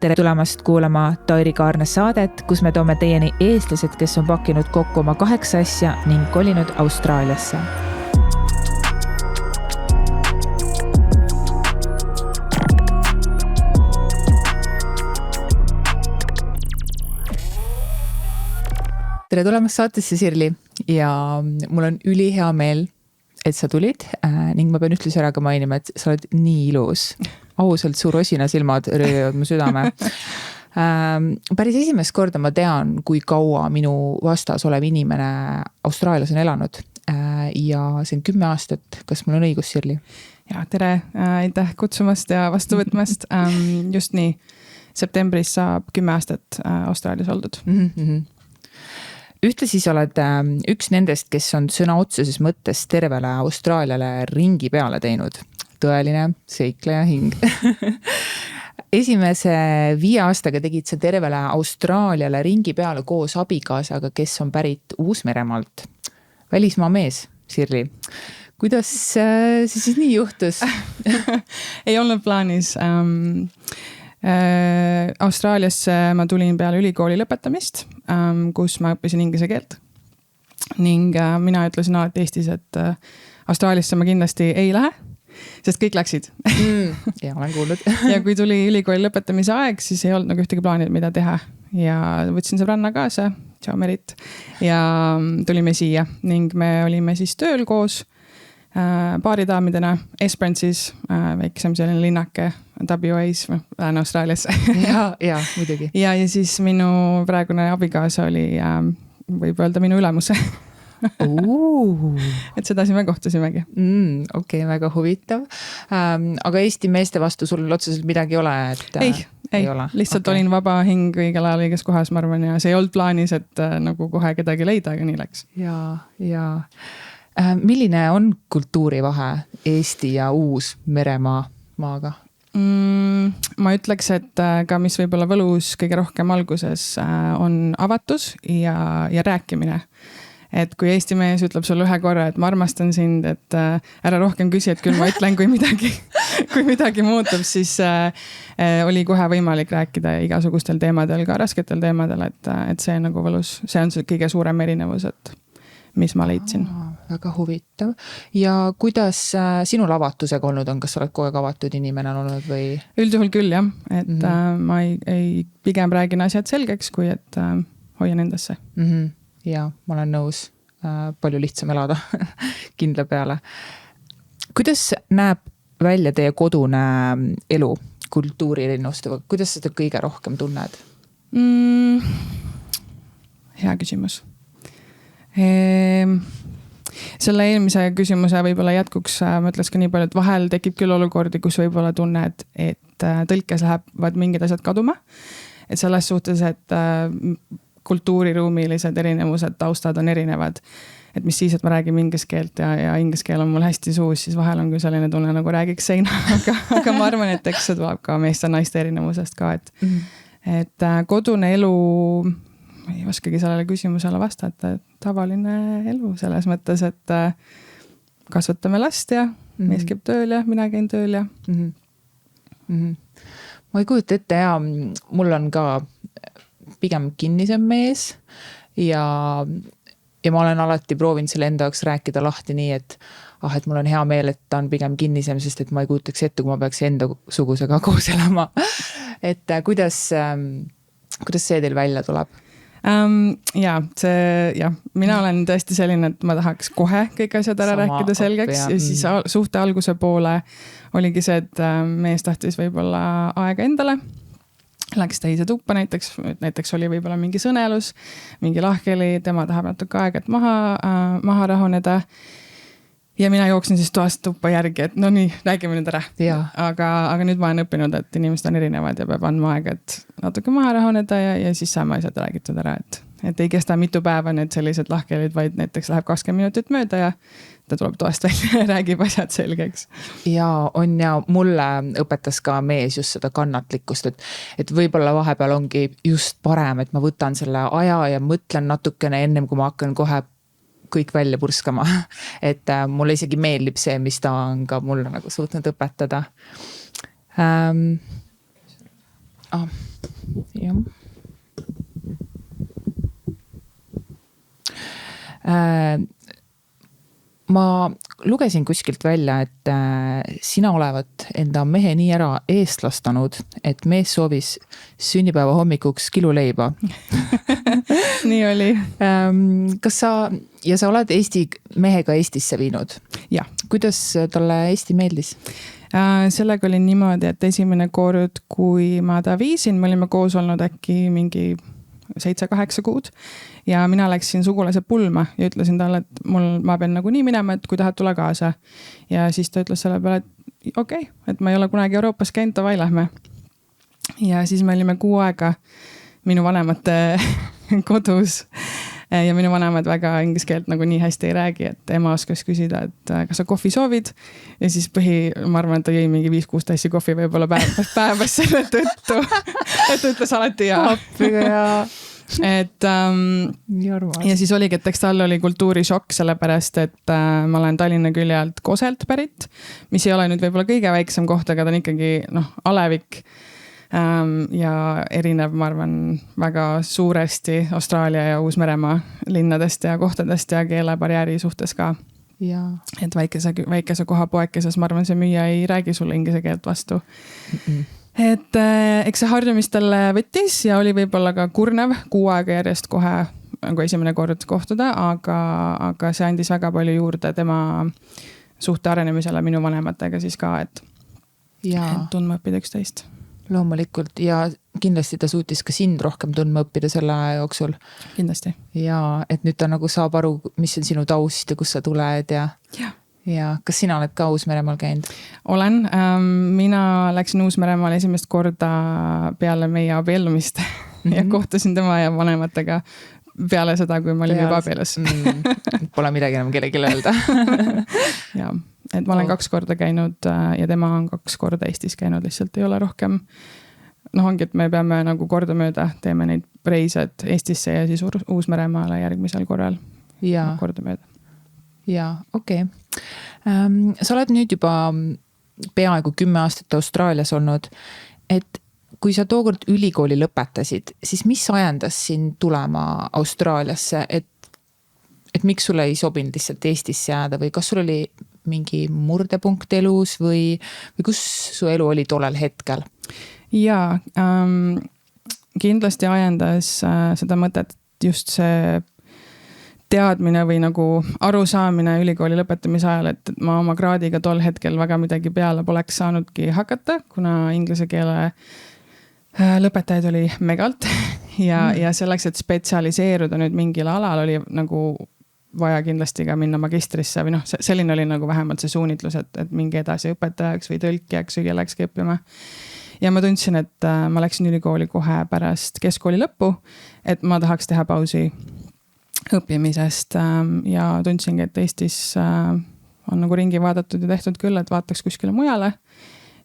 Tere tulemast kuulama Tairi Kaarna saadet, kus me toome teieni eestlased, kes on pakkinud kokku oma 8 asja ning kolinud Austraaliasse. Tere tulemast saatesse, Sirli, ja mul on ülihea meel, et sa tulid ning ma pean ühtluse ära ka mainima, et sa oled nii ilus. Ausalt suur osina silmad röövad mu südame. Päris esimest korda ma tean, kui kaua minu vastas olev inimene Austraalias on elanud ja see on 10 aastat. Kas mul on õigus, Sirli? Ja, tere, aitäh kutsumast ja vastu võtmast. Just nii, septembris saab 10 aastat Austraalias oldud. Ühtlasi sa oled üks nendest, kes on sõna otseses mõttes tervele Austraaliale ringi peale teinud. Tõeline seikleja hing. Esimese 5 aastaga tegid sa tervele Austraaliale ringi peale koos abikaasaga, kes on pärit Uus-Meremaalt. Välismaa mees, Sirli. Kuidas see siis nii juhtus? Ei olnud plaanis. Austraaliasse ma tulin peale ülikooli lõpetamist, kus ma õppisin inglise keelt. Ning mina ütlesin alati Eestis, et Austraaliasse ma kindlasti ei lähe, sest kõik läksid. Ja olen kuulnud. Ja kui tuli ülikooli lõpetamise aeg, siis ei olnud nagu ühtegi plaanid, mida teha. Ja võtsin sõbranna kaasa, tšau Merit, ja tulime siia ning me olime siis tööl koos baaridaamidena Esperance'is, väiksem selline linnake WA's, Lääne-Austraalias. Ja, muidugi. Ja siis minu praegune abikaasa oli, võib öelda, minu ülemus. Et sedasi me kohtusimegi. Okei, väga huvitav. Aga Eesti meeste vastu sul otseselt midagi ei ole? Ei ole. Lihtsalt olin vaba hing õigel ajal õiges kohas, ma arvan, ja see ei olnud plaanis, et nagu kohe kedagi leida, aga nii läks. Ja. Milline on kultuuri vahe Eesti ja Uus-Meremaa maaga? Ma ütleks, et ka mis võib-olla võlus kõige rohkem alguses on avatus ja rääkimine. Et kui Eesti mees ütleb sulle ühe korra, et ma armastan sind, et ära rohkem küsi, et küll ma ütlen, kui midagi muutub, siis oli kohe võimalik rääkida igasugustel teemadel, ka rasketel teemadel, et see on nagu võlus. See on see kõige suurem erinevus, et mis ma leidsin. Väga huvitav. Ja kuidas sinul avatusega olnud on? Kas sa oled kogu aeg avatud inimene olnud või? Üldjuhul küll, jah. Et ma ei pigem räägin asjad selgeks, kui et hoian endasse. Ja, ma olen nõus. Palju lihtsam elada kindla peale. Kuidas näeb välja teie kodune elu kultuurilinnuste? Kuidas seda kõige rohkem tunned? Hea küsimus. Selle eelmise küsimuse võib-olla jätkuks ma ütles ka nii palju, et vahel tekib küll olukordi, kus võib-olla tunned, et tõlkes lähevad mingid asjad kaduma. Et selles suhtes, et kultuuriruumilised erinevused, taustad on erinevad. Et mis siis, et ma räägin inglise keelt ja inglise keel on mul hästi suus, siis vahel on küll selline tunne nagu räägiks seina. Aga ma arvan, et eks see tuleb ka meeste naiste erinevusest ka. Et kodune elu... ei oskagi sellele küsimusele vastata, et tavaline elu selles mõttes, et kasvatame last ja mees käib tööl ja mina käin tööl ja. Ma ei kujuta ette ja mul on ka pigem kinnisem mees ja ma olen alati proovinud selle enda jaoks rääkida lahti nii, et mul on hea meel, et ta on pigem kinnisem, sest et ma ei kujutaks ette, kui ma peaks enda sugusega koos elama. Et kuidas see teil välja tuleb? Mina olen tõesti selline, et ma tahaks kohe kõik asjad ära rääkida selgeks ja siis suhte alguse poole oligi see, et mees tahtis võib-olla aega endale. Läks teise tuppa näiteks oli võib-olla mingi sõnelus, mingi lahkeli, tema tahab natuke aega, et maha rahuneda. Ja mina jooksin siis toast tuppa järgi, et no nii, räägime nüüd ära. Aga nüüd ma olen õppinud, et inimesed on erinevad ja peab andma aega, et natuke maha rahuneda ja siis saame asjad räägitud ära. Et ei kesta mitu päeva need sellised lahkelid, vaid näiteks läheb 20 minutit mööda ja ta tuleb toast välja ja räägib asjad selgeks. Ja mulle õpetas ka mees just seda kannatlikkust, et võib-olla vahepeal ongi just parem, et ma võtan selle aja ja mõtlen natukene ennem, kui ma hakkan kohe kõik välja purskama. Et mulle isegi meeldib see, mis ta on ka mulle nagu suutnud õpetada. jah. Ma lugesin kuskilt välja, et sina olevat enda mehe nii ära eestlastanud, et mees soovis sünnipäeva hommikuks kiluleiba. Nii oli. Kas sa oled Eesti mehega Eestisse viinud? Jah. Kuidas talle Eesti meeldis? Sellega oli niimoodi, et esimene kord, kui ma ta viisin, me olime koos olnud äkki mingi 7-8 kuud ja mina läksin sugulase pulma ja ütlesin talle, et ma pean nagu nii minema, et kui tahad, tule kaasa. Ja siis ta ütles selle peale, et okei, et ma ei ole kunagi Euroopas käinud, davai lähme. Ja siis me olime 6 aega minu vanemate kodus ja minu vanemad väga inglise keelt nagu nii hästi ei räägi, et ema oskas küsida, et kas sa kohvi soovid ja siis ma arvan, et ta jäi mingi 5-6 tassi kohvi võib-olla päevas selle tõttu, et ütles alati jaa. Et ja siis oligi, et eks tal oli kultuurishokk sellepärast, et ma olen Tallinna külje alt Koselt pärit, mis ei ole nüüd võib-olla kõige väiksem koht, aga ta on ikkagi Alevik ja erinev, ma arvan, väga suuresti Austraalia ja Uus-Meremaa linnadest ja kohtadest ja keelebarjääri suhtes ka. Ja. Et väikese koha poekeses, ma arvan, see müüja ei räägi sulle inglise keelt vastu. Et eks see harjumist talle võttis ja oli võib-olla ka kurnev 6 aega järjest kohe nagu esimene kord kohtuda, aga see andis väga palju juurde tema suhte arenemisele minu vanematega siis ka, et tundma õppida üksteist. Loomulikult ja kindlasti ta suutis ka sind rohkem tundma õppida selle aja jooksul. Kindlasti. Ja et nüüd ta nagu saab aru, mis on sinu taust ja kus sa tuled ja kas sina oled ka Uus-Meremaal käinud? Olen. Mina läksin Uus-Meremaal esimest korda peale meie abiellumist ja kohtusin tema ja vanematega peale seda, kui ma olin juba abielus. Pole midagi enam kellelegi öelda. Ja, et ma olen 2 korda käinud ja tema on 2 korda Eestis käinud, lihtsalt ei ole rohkem. Ongi, et me peame nagu korda mööda, teeme neid reised Eestisse ja siis Uus-Meremaale järgmisel korral korda mööda. Ja, okei. Sa oled nüüd juba peaaegu 10 aastat Austraalias olnud, et kui sa tookord ülikooli lõpetasid, siis mis ajendas sind tulema Austraaliasse, et miks sulle ei sobinud lihtsalt Eestisse jääda või kas sul oli mingi murdepunkt elus või kus su elu oli tollel hetkel? Jaa, kindlasti ajendas seda mõtet just see teadmine või nagu arusaamine ülikooli lõpetamise ajal, et ma oma kraadiga tol hetkel väga midagi peale poleks saanudki hakata, kuna inglise keele lõpetajaid oli megalt ja selleks, et spetsialiseeruda nüüd mingil alal oli nagu vaja kindlasti ka minna magistrisse või selline oli nagu vähemalt see suunitlus, et mingi edasi õpetajaks või tõlkijaks või kellekski õppima. Ja ma tundsin, et ma läksin ülikooli kohe pärast keskkooli lõppu, et ma tahaks teha pausi õppimisest ja tundsingi, et Eestis on nagu ringi vaadatud ja tehtud küll, et vaataks kuskile mujale.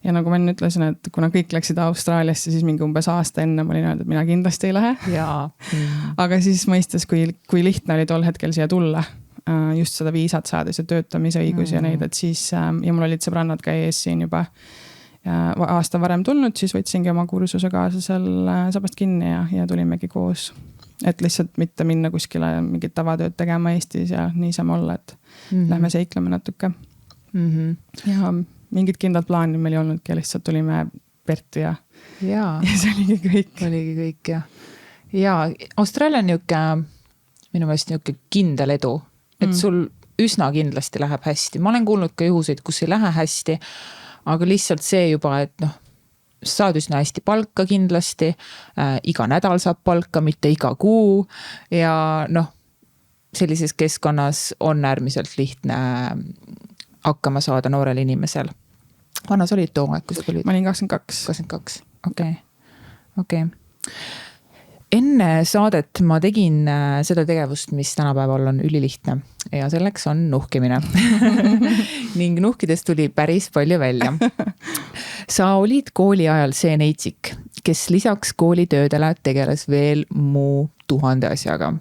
Ja nagu ma enne ütlesin, et kuna kõik läksid Austraaliasse, siis mingi umbes aasta enne ma olin öelnud, et mina kindlasti ei lähe. Aga siis mõistes, kui lihtne oli tol hetkel siia tulla, just seda viisat saades ja töötamise õigus ja neid, et siis, ja mul olid sõbrannad ka ees siin juba aasta varem tulnud, siis võtsingi oma kursuse kaasa seal sabast kinni ja tulimegi koos. Et lihtsalt mitte minna kuskile mingit tavatööd tegema Eestis ja niisama olla, et lähme seikleme natuke. Ja mingid kindlad plaani meil ei olnudki, lihtsalt tulime Perti ja see oligi kõik. Ja Austraalia on minu meelest niuke kindel edu, et sul üsna kindlasti läheb hästi. Ma olen kuulnud ka juhuseid, kus ei lähe hästi, aga lihtsalt see juba, et saad üsna hästi palka kindlasti, iga nädal saab palka, mitte iga kuu ja sellises keskkonnas on äärmiselt lihtne hakkama saada noorel inimesel. Vanna sa olid too aeg, kui sa tulid? Ma olin 22. 22, okei. Enne saadet ma tegin seda tegevust, mis tänapäeval on ülilihtne ja selleks on nuhkimine. Ning nuhkidest tuli päris palju välja. Sa olid kooli ajal see neitsik, kes lisaks koolitöödele tegeles veel muu 1000 asjaga.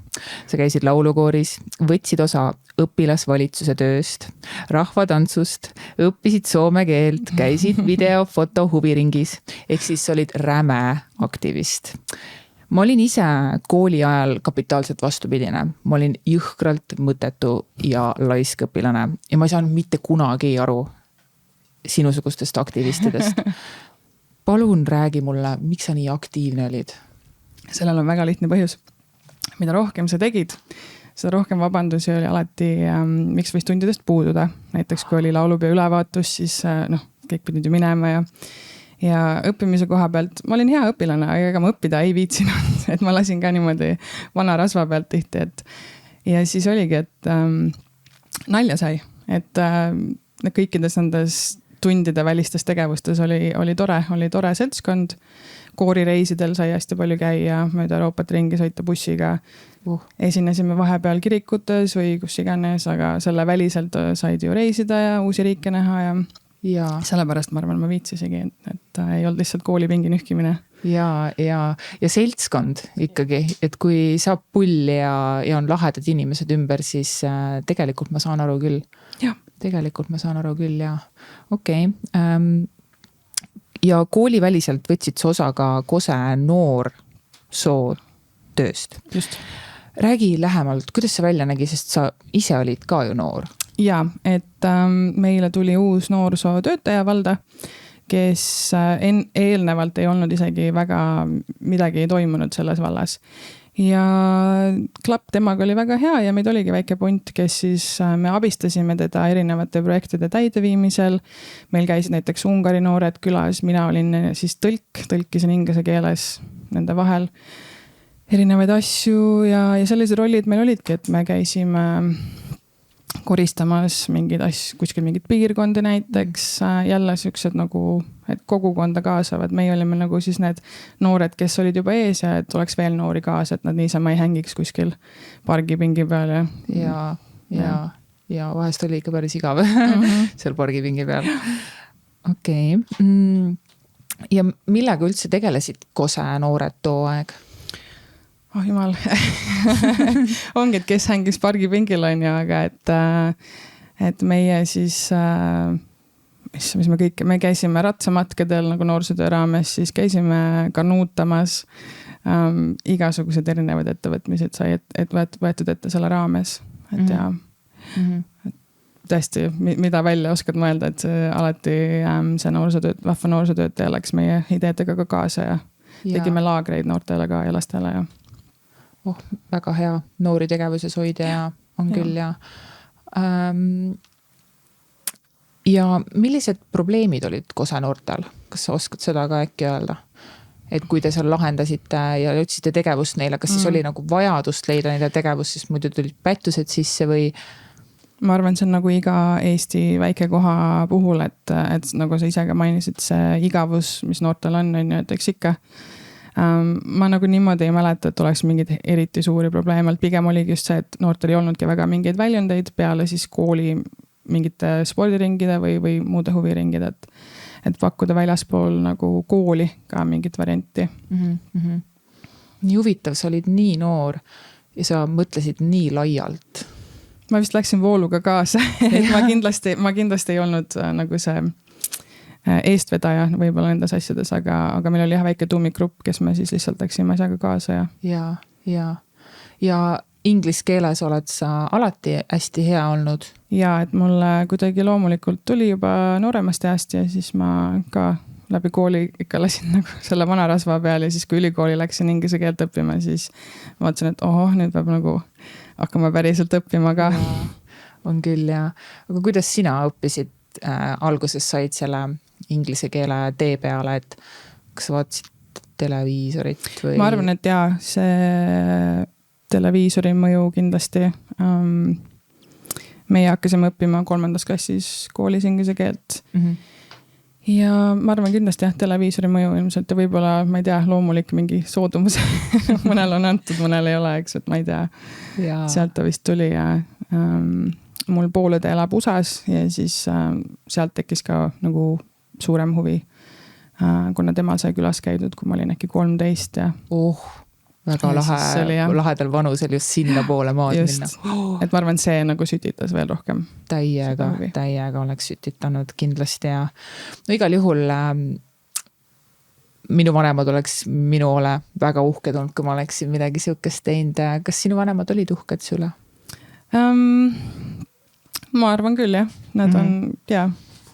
Sa käisid laulukooris, võtsid osa õpilasvalitsuse tööst, rahvatantsust, õppisid soome keelt, käisid video, foto huviringis, ehk siis olid räme aktivist. Ma olin ise kooli ajal kapitaalselt vastupidine. Ma olin jõhkralt mõttetu ja laisk õpilane ja ma ei saanud mitte kunagi aru sinusugustest aktivistidest. Palun räägi mulle, miks sa nii aktiivne olid? Sellel on väga lihtne põhjus. Mida rohkem sa tegid, seda rohkem vabandusi oli alati, miks võis tundidest puududa. Näiteks kui oli laulupeo ülevaatus, siis kõik pidid ju minema ja õppimise koha pealt ma olin hea õpilane, aga ega ma õppida ei viitsinud, et ma lasin ka niimoodi vana rasva pealt tihti, ja siis oligi, et nalja sai, et kõikides nendes tundide välistes tegevustes oli tore seltskond. Koorireisidel sai hästi palju käia, mööda Euroopat ringi sõita bussiga. Esinesime vahepeal kirikutes või kus iganes, aga selle väliselt said ju reisida ja uusi riike näha ja sellepärast ma arvan, ma viitsisegi, et ei olnud lihtsalt koolipingi nühkimine. Ja seltskond ikkagi, et kui saab pull ja on lahedad inimesed ümber, siis tegelikult ma saan aru küll. Tegelikult ma saan aru küll, Okei. Ja kooliväliselt võtsid sa osa ka Kose noorsoo tööst. Just. Räägi lähemalt, kuidas see välja nägi, sest sa ise olid ka ju noor. Ja, et meile tuli uus noorsoo töötaja valda, kes eelnevalt ei olnud isegi väga midagi toimunud selles vallas. Ja klapp temaga oli väga hea ja meid oligi väike punt, kes siis me abistasime teda erinevate projektide täideviimisel. Meil käisid näiteks Ungari noored külas, mina olin siis tõlkisin inglise keeles nende vahel erinevaid asju ja sellised rollid meil olidki, et me käisime koristamas mingeid asju, kuskil mingid piirkondi näiteks, jälle siuksed nagu, et kogukonda kaasavad. Meie olime nagu siis need noored, kes olid juba ees ja et oleks veel noori kaasa, et nad niisama ei hängiks kuskil pargipingi peal. Ja vahest oli ikka päris igav seal pargipingi peal. Okei. Ja millega üldse tegelesid Kose noored too aeg? Jumal, ongi, et kes hängis pargipingil on ju, aga et meie siis, me käisime ratsamatkedel nagu noorsootöö raames, siis käisime kanuutamas, igasugused erinevad ettevõtmised sai, et võetud ette selle raames, et tõesti, mida välja oskad mõelda, et alati see vahva noorsootöötaja läks meie ideedega ka kaasa ja tegime laagreid noortele ka ja lastele ja väga hea noori tegevuses hoida on küll ja millised probleemid olid Kose noortel? Kas sa oskad seda ka äkki öelda? Et kui te seal lahendasite ja otsite tegevust neile, kas siis oli nagu vajadust leida neile tegevust, sest muidu tulid pättused sisse või? Ma arvan, see on nagu iga Eesti väike koha puhul, et nagu sa ise ka mainisid, see igavus, mis noortel on ju, et eks ikka ma nagu niimoodi ei mäleta, et oleks mingid eriti suuri probleeme. Pigem oligi just see, et noortel ei olnudki väga mingeid väljundeid peale siis kooli mingite spordiringide või muude huviringide, et pakkuda väljaspool nagu kooli ka mingit varianti. Nii huvitav, sa olid nii noor ja sa mõtlesid nii laialt. Ma vist läksin vooluga kaasa, et ma kindlasti ei olnud nagu see eestvedaja võib-olla nendes asjades, aga meil oli väike tuumikgrupp, kes me siis lihtsalt läksime asjaga kaasa. Ja inglis keeles oled sa alati hästi hea olnud? Ja, et mulle kuidagi loomulikult tuli juba nooremast ajast ja siis ma ka läbi kooli ikka lasin nagu selle vana rasva peal ja siis kui ülikooli läksin inglise keelt õppima, siis vaatasin, et nüüd peab nagu hakkama päriselt õppima ka. On küll, aga kuidas sina õppisid? Alguses said selle inglise keele tee peale, et kas sa vaatasid televiisorit või? Ma arvan, et see televiisori mõju kindlasti. Meie hakkasime õppima 3. klassis koolis inglise keelt. Ja ma arvan kindlasti televiisori mõju ilmselt ja võib-olla, ma ei tea, loomulik mingi soodumus. Mõnel on antud, mõnel ei ole, eks, et ma ei tea. Sealt ta vist tuli ja mul poolede elab USAs ja siis sealt tekkis ka nagu suurem huvi kuna temal sai külas käidud, kui ma olin äkki 13 ja väga lahedal vanusel just sinna poole maad minna. Et ma arvan, et see nagu sütitas veel rohkem. Täiega oleks sütitanud kindlasti ja no igal juhul minu vanemad oleks minu ole väga uhked olnud, kui ma oleksin midagi siukest teinud. Kas sinu vanemad olid uhked sulle? Ma arvan küll, jah. Nad on,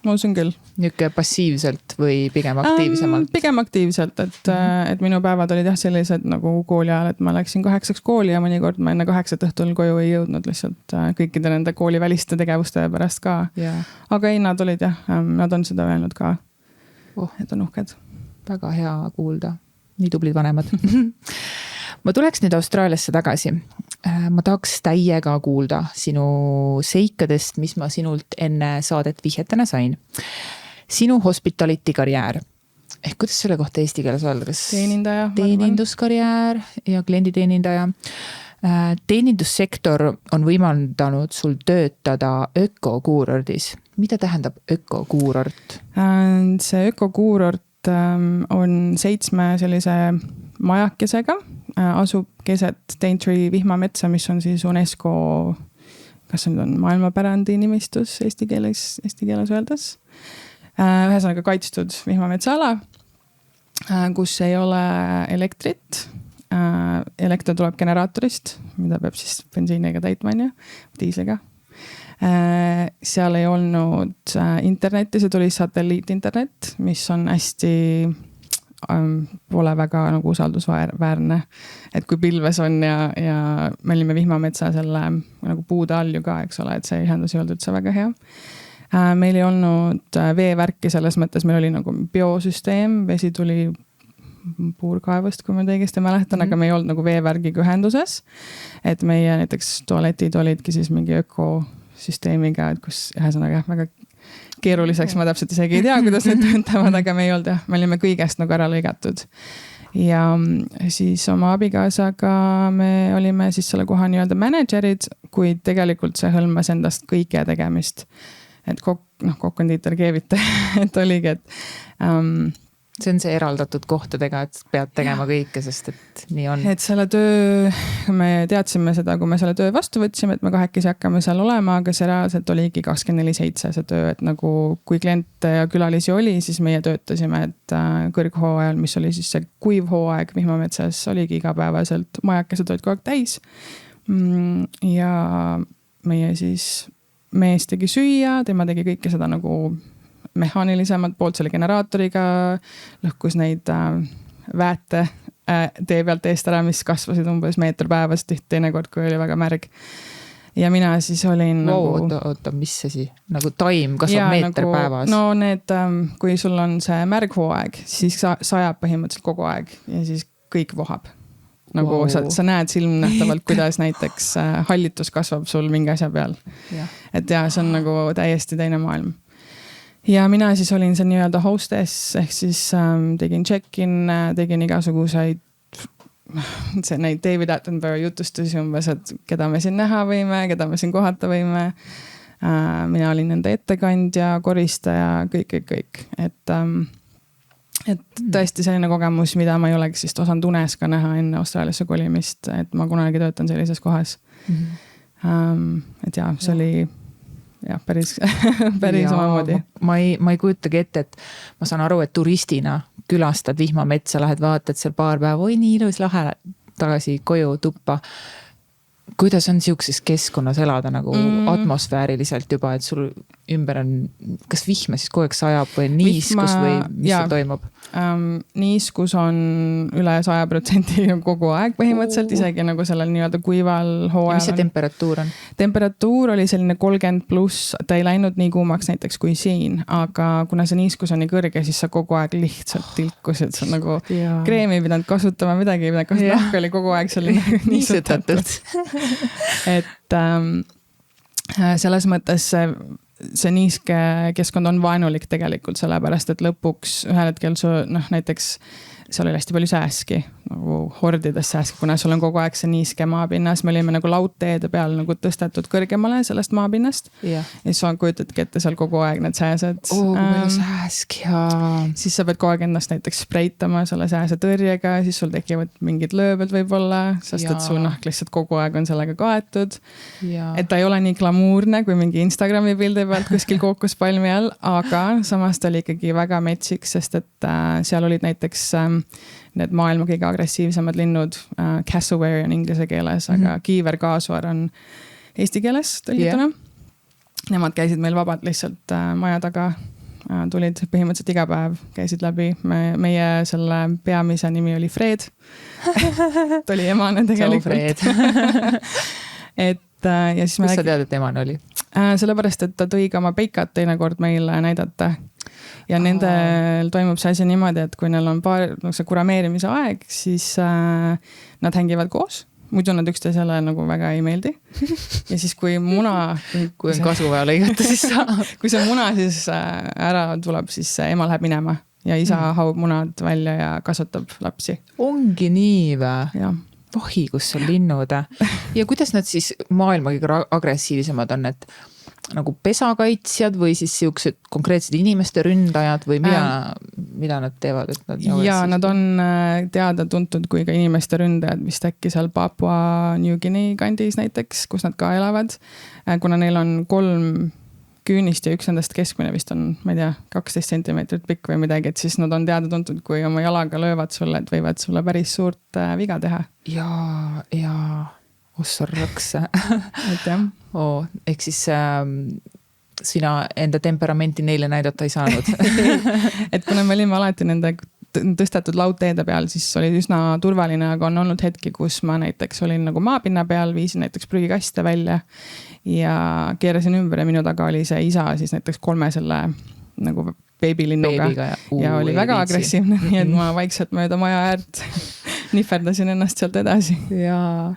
ma usun küll. Niuke passiivselt või pigem aktiivsemalt? Pigem aktiivselt, et minu päevad olid sellised nagu kooli ajal, et ma läksin 8 kooli ja mõnikord ma enne 8 õhtul koju ei jõudnud lihtsalt kõikide nende kooliväliste tegevuste pärast ka. Aga ei, nad olid nad on seda öelnud ka, et on uhked. Väga hea kuulda. Nii tublid vanemad. Ma tuleks nüüd Austraaliasse tagasi. Ma tahaks täiega kuulda sinu seikadest, mis ma sinult enne saadet vihjetena sain. Sinu hospitality karjäär. Kuidas selle kohta eesti keeles öelda? Teenindaja. Teeninduskarjäär ja klienditeenindaja. Teenindussektor on võimaldanud sul töötada ökokuurordis. Mida tähendab ökokuurort? See ökokuurort on 7 sellise majakesega, asub keset Daintree vihmametsa, mis on siis UNESCO, kas see on maailmapärandi nimistus eesti keeles öeldes. Ühesõnaga kaitstud vihmametsaala, kus ei ole elektrit. Elekter tuleb generaatorist, mida peab siis bensiiniga täitma, diisliga. Seal ei olnud internetti, see tuli satelliitinternet, mis on hästi pole väga nagu usaldusväärne, et kui pilves on ja me olime vihmametsa selle nagu puude all ju ka, eks ole, et see ühendus ei olnud üldse väga hea. Meil ei olnud veevärki selles mõttes, meil oli nagu biosüsteem, vesi tuli puurkaevust, kui ma õigesti mäletan, aga me ei olnud nagu veevärgiga ühenduses, et meie näiteks tualetid olidki siis mingi ökosüsteemiga, et kus ühesõnaga väga keeruliseks, ma täpselt isegi ei tea, kuidas need töötavad, aga me ei olnud me olime kõigest nagu ära lõigatud. Ja siis oma abikaasaga me olime siis selle koha nii-öelda managerid, kuid tegelikult see hõlmas endast kõike tegemist. Et kokkondiiter keevite, et oligi, et see on see eraldatud kohtadega, et pead tegema kõike, sest et nii on. Et selle töö, me teadsime seda, kui me selle töö vastu võtsime, et me 2 hakkame seal olema, aga see reaalselt oligi 24/7 see töö, et nagu kui kliente ja külalisi oli, siis meie töötasime, et kõrghooajal, mis oli siis see kuiv hooaeg vihmametsas, oligi igapäevaselt majakesed olid kogu aeg täis. Ja meie siis mees tegi süüa, tema tegi kõike seda nagu mehaanilisemalt poolt selle generaatoriga, lõhkus neid väete tee pealt eest ära, mis kasvasid umbes meeter päevas teinekord, kui oli väga märg. Ja mina siis olin Oota, mis see nagu taim kasvab meeter päevas? No need, kui sul on see märghooaeg, siis sajab põhimõtteliselt kogu aeg ja siis kõik vohab. Nagu sa näed silmnähtavalt, kuidas näiteks hallitus kasvab sul mingi asja peal. Et see on nagu täiesti teine maailm. Ja mina siis olin see nii-öelda hostess, ehk siis tegin check-in, tegin igasuguseid neid David Attenborough jutustusi umbes, et keda me siin näha võime, keda me siin kohata võime. Mina olin nende ettekandja, koristaja, kõik. Et tõesti selline kogemus, mida ma ei oleks siis osanud unes ka näha enne Austraaliasse kolimist, et ma kunagi töötan sellises kohas. Et see oli päris omamoodi. Ma ei kujutagi ette, et ma saan aru, et turistina külastad vihmametsa, lähed vaatad seal paar päeva, nii ilus lahe tagasi koju tuppa. Kuidas on siukses keskkonnas elada nagu atmosfääriliselt juba, et sul ümber on, kas vihma siis kogu aeg sajab või niiskus või mis see toimub? Niiskus on üle 100% kogu aeg põhimõtteliselt, isegi nagu sellel nii-öelda kuival hooajal. Mis see temperatuur on? Temperatuur oli selline 30+, ta ei läinud nii kuumaks näiteks kui siin, aga kuna see niiskus on nii kõrge, siis sa kogu aeg lihtsalt tilkusid, sa nagu kreemi ei pidanud kasutama, midagi ei pidanud kasutama, nahk oli kogu aeg selline niisutatud. Et selles mõttes see niiske keskkond on vaenulik tegelikult sellepärast, et lõpuks ühel hetkel näiteks seal oli hästi palju sääski nagu hordides sääske, kuna sul on kogu aeg see niiske maapinnas, me olime nagu laudteede peal nagu tõstetud kõrgemale sellest maapinnast. Ja siis sa kujutadki ette seal kogu aeg need sääsed. Palju sääsk ja... Siis sa pead kogu aeg ennast näiteks spreitama selle sääse tõrjega, siis sul tekivad mingid lööbed võib-olla, sest et su nahk lihtsalt kogu aeg on sellega kaetud. Et ta ei ole nii glamuurne kui mingi Instagrami pildi pealt kuskil kookospalmi all, aga samas ta oli ikkagi väga metsik, sest et seal olid näiteks need maailma kõige agressiivsemad linnud, cassowary on inglise keeles, aga kiiver-kaasuar on eesti keeles tõlgituna. Nemad käisid meil vabalt lihtsalt maja taga, tulid põhimõtteliselt iga päev, käisid läbi. Meie selle peamise nimi oli Fred. Ta oli emane tegelikult. Ja siis kus sa tead, et emane oli? Sellepärast, et ta tõi ka oma peikat teinekord meile näidata. Ja nendel toimub see asi niimoodi, et kui neil on see kurameerimise aeg, siis nad hängivad koos. Muidu nad üksteisele nagu väga ei meeldi. Ja siis kui muna... Kui on kasu vaja lõigata, siis kui see muna siis ära tuleb, siis ema läheb minema. Ja isa haub munad välja ja kasvatab lapsi. Ongi nii vä? Jah. Vahi, kus on linnud. Ja kuidas nad siis maailma kõige agressiivsemad on, et nagu pesakaitsjad või siis siuksed konkreetsed inimeste ründajad või mida nad teevad? Et nad on teada tuntud kui ka inimeste ründajad, vist äkki seal Papua New Guinea kandis näiteks, kus nad ka elavad. Kuna neil on 3 küünist ja üks nendest keskmine vist on, ma ei tea, 12 sentimeetrit pikk või midagi, et siis nad on teada tuntud, kui oma jalaga löövad sulle, et võivad sulle päris suurt viga teha. Ja ossarraks. Et jah. Ehk siis sina enda temperamenti neile näidata ei saanud. Et kuna me olime alati nende tõstetud laudteede peal, siis oli üsna turvaline, aga on olnud hetki, kus ma näiteks olin nagu maapinna peal, viisin näiteks prügikaste välja ja keerasin ümber ja minu taga oli see isa siis näiteks 3 selle nagu beebilinnuga ja oli väga agressiivne, nii et ma vaikselt mööda maja äärt nihverdasin ennast sealt edasi. Jaa.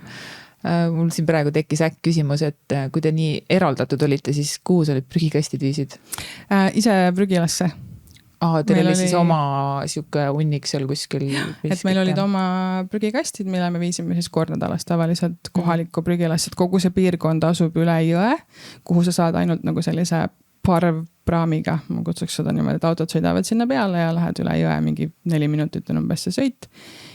Mul siin praegu tekkis küsimus, et kui te nii eraldatud olite, siis kuhu sa olid prügikastid viisid? Ise prügilasse. Teil oli siis oma siuke unnik seal kuskil. Et meil olid oma prügikastid, mille me viisime siis kord nädalas tavaliselt kohalikku prügilasse, et kogu see piirkond asub üle jõe, kuhu sa saad ainult nagu sellise parvpraamiga, ma kutsuks seda niimoodi, et autod sõidavad sinna peale ja lähed üle jõe, mingi 4 minutit on umbes see sõit.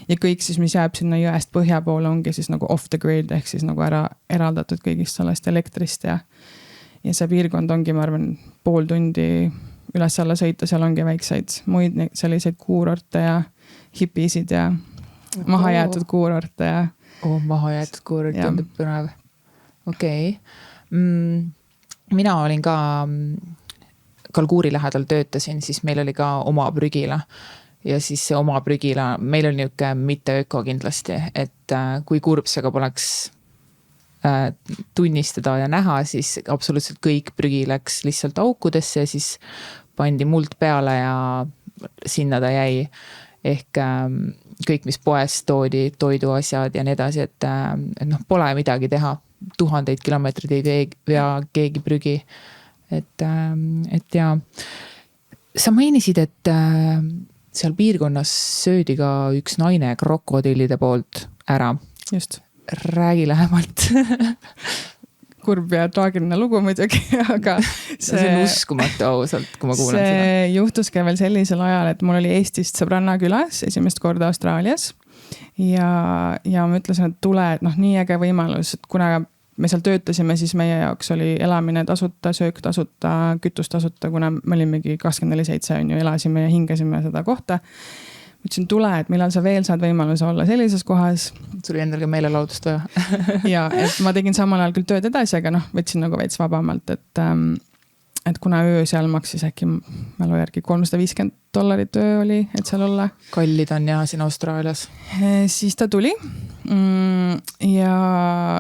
Ja kõik siis, mis jääb sinna jõest põhja poole, ongi siis nagu off the grid, ehk siis nagu eraldatud kõigist sellest elektrist ja see piirkond ongi, ma arvan, pool tundi üles alla sõita, seal ongi väikseid muid selliseid kuurorte ja hipisid ja mahajäetud kuurorte ja... mahajäetud kuurorte on põnev. Okei. Mina olin ka Kalguuri lähedal töötasin, siis meil oli ka oma prügila ja siis see oma prügila, meil oli niuke mitte öko kindlasti, et kui kurb see ka poleks tunnistada ja näha, siis absoluutselt kõik prügi läks lihtsalt aukudesse ja siis pandi muld peale ja sinna ta jäi. Ehk kõik, mis poest toodi, toiduasjad ja nii edasi, et pole midagi teha. 1000 kilomeetrid ei vea keegi prügi. Et ja, sa mainisid, et seal piirkonnas söödi ka üks naine krokodillide poolt ära. Just. Räägi lähemalt. Kurb ja traagiline lugu muidugi, aga see on uskumatu ausalt, kui ma kuulen seda. See juhtuski veel sellisel ajal, et mul oli Eestist sõbranna külas esimest korda Austraalias ja ma ütlesin, et tule, et nii äge võimalus, et kuna me seal töötasime, siis meie jaoks oli elamine tasuta, söök tasuta, kütus tasuta, kuna me olimegi 24/7 on ju, elasime ja hingasime seda kohta. Ütlesin, tule, et millal sa veel saad võimaluse olla sellises kohas. Sul oli endal ka meelelaudust vaja. Ja, et ma tegin samal ajal küll tööd edasi, aga võtsin nagu veits vabamalt, et kuna öö seal maksis äkki mälu järgi $350 öö oli, et seal olla. Kallid on jah siin Austraalias. Siis ta tuli. Ja...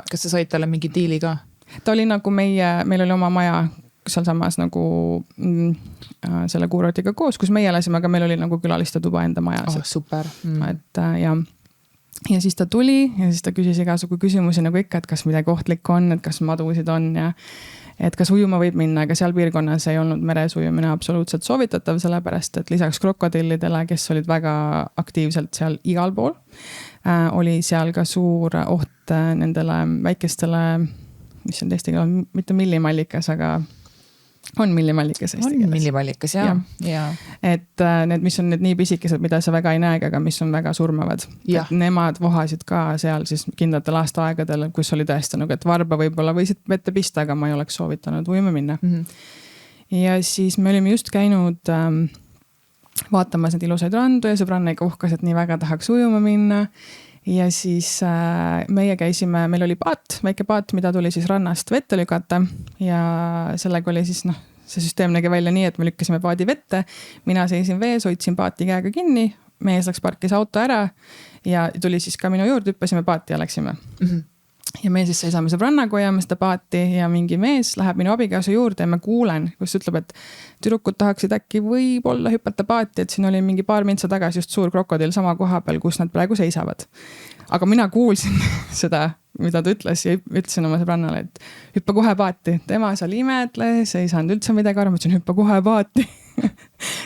Kas sa said talle mingi diili ka? Ta oli nagu meil oli oma maja seal samas nagu selle kuurortiga koos, kus meie elasime, aga meil oli nagu külaliste tuba enda majas. Super. Et ja ja siis ta tuli ja siis ta küsis igasugu küsimusi nagu ikka, et kas midagi ohtlikku on, et kas madusid on ja et kas ujuma võib minna, aga seal piirkonnas ei olnud meres ujumine absoluutselt soovitatav, sellepärast et lisaks krokodillidele, kes olid väga aktiivselt seal igal pool, oli seal ka suur oht nendele väikestele, mis on teiste keeles, mitte millimallikas, aga on millimallikas eesti keeles. On millimallikas, jah. Et need, mis on need nii pisikesed, mida sa väga ei näegi, aga mis on väga surmavad. Et nemad vohasid ka seal siis kindlatel aastaaegadel, kus oli tõesti nagu, et varba võib-olla võisid vette pista, aga ma ei oleks soovitanud ujuma minna. Ja siis me olime just käinud vaatamas need ilusaid randu ja sõbranna ikka uhkas, et nii väga tahaks ujuma minna. Ja siis meie käisime, meil oli paat, väike paat, mida tuli siis rannast vette lükata ja sellega oli siis see süsteem nägi välja nii, et me lükkasime paadi vette. Mina seisin vees, hoidsin paati käega kinni, mees läks parkis auto ära ja tuli siis ka minu juurde, hüppasime paati ja läksime. Ja me siis seisame sõbrannaga hoiame seda paati ja mingi mees läheb minu abikaasa juurde ja ma kuulen, kus ütleb, et tüdrukud tahaksid äkki võib-olla hüpata paati, et siin oli mingi paar mintsa tagasi just suur krokodill sama koha peal, kus nad praegu seisavad. Aga mina kuulsin seda, mida ta ütles ja ütlesin oma sõbrannale, et hüppa kohe paati. Tema seal imetles, ei saanud üldse midagi aru, ma ütlesin hüppa kohe paati.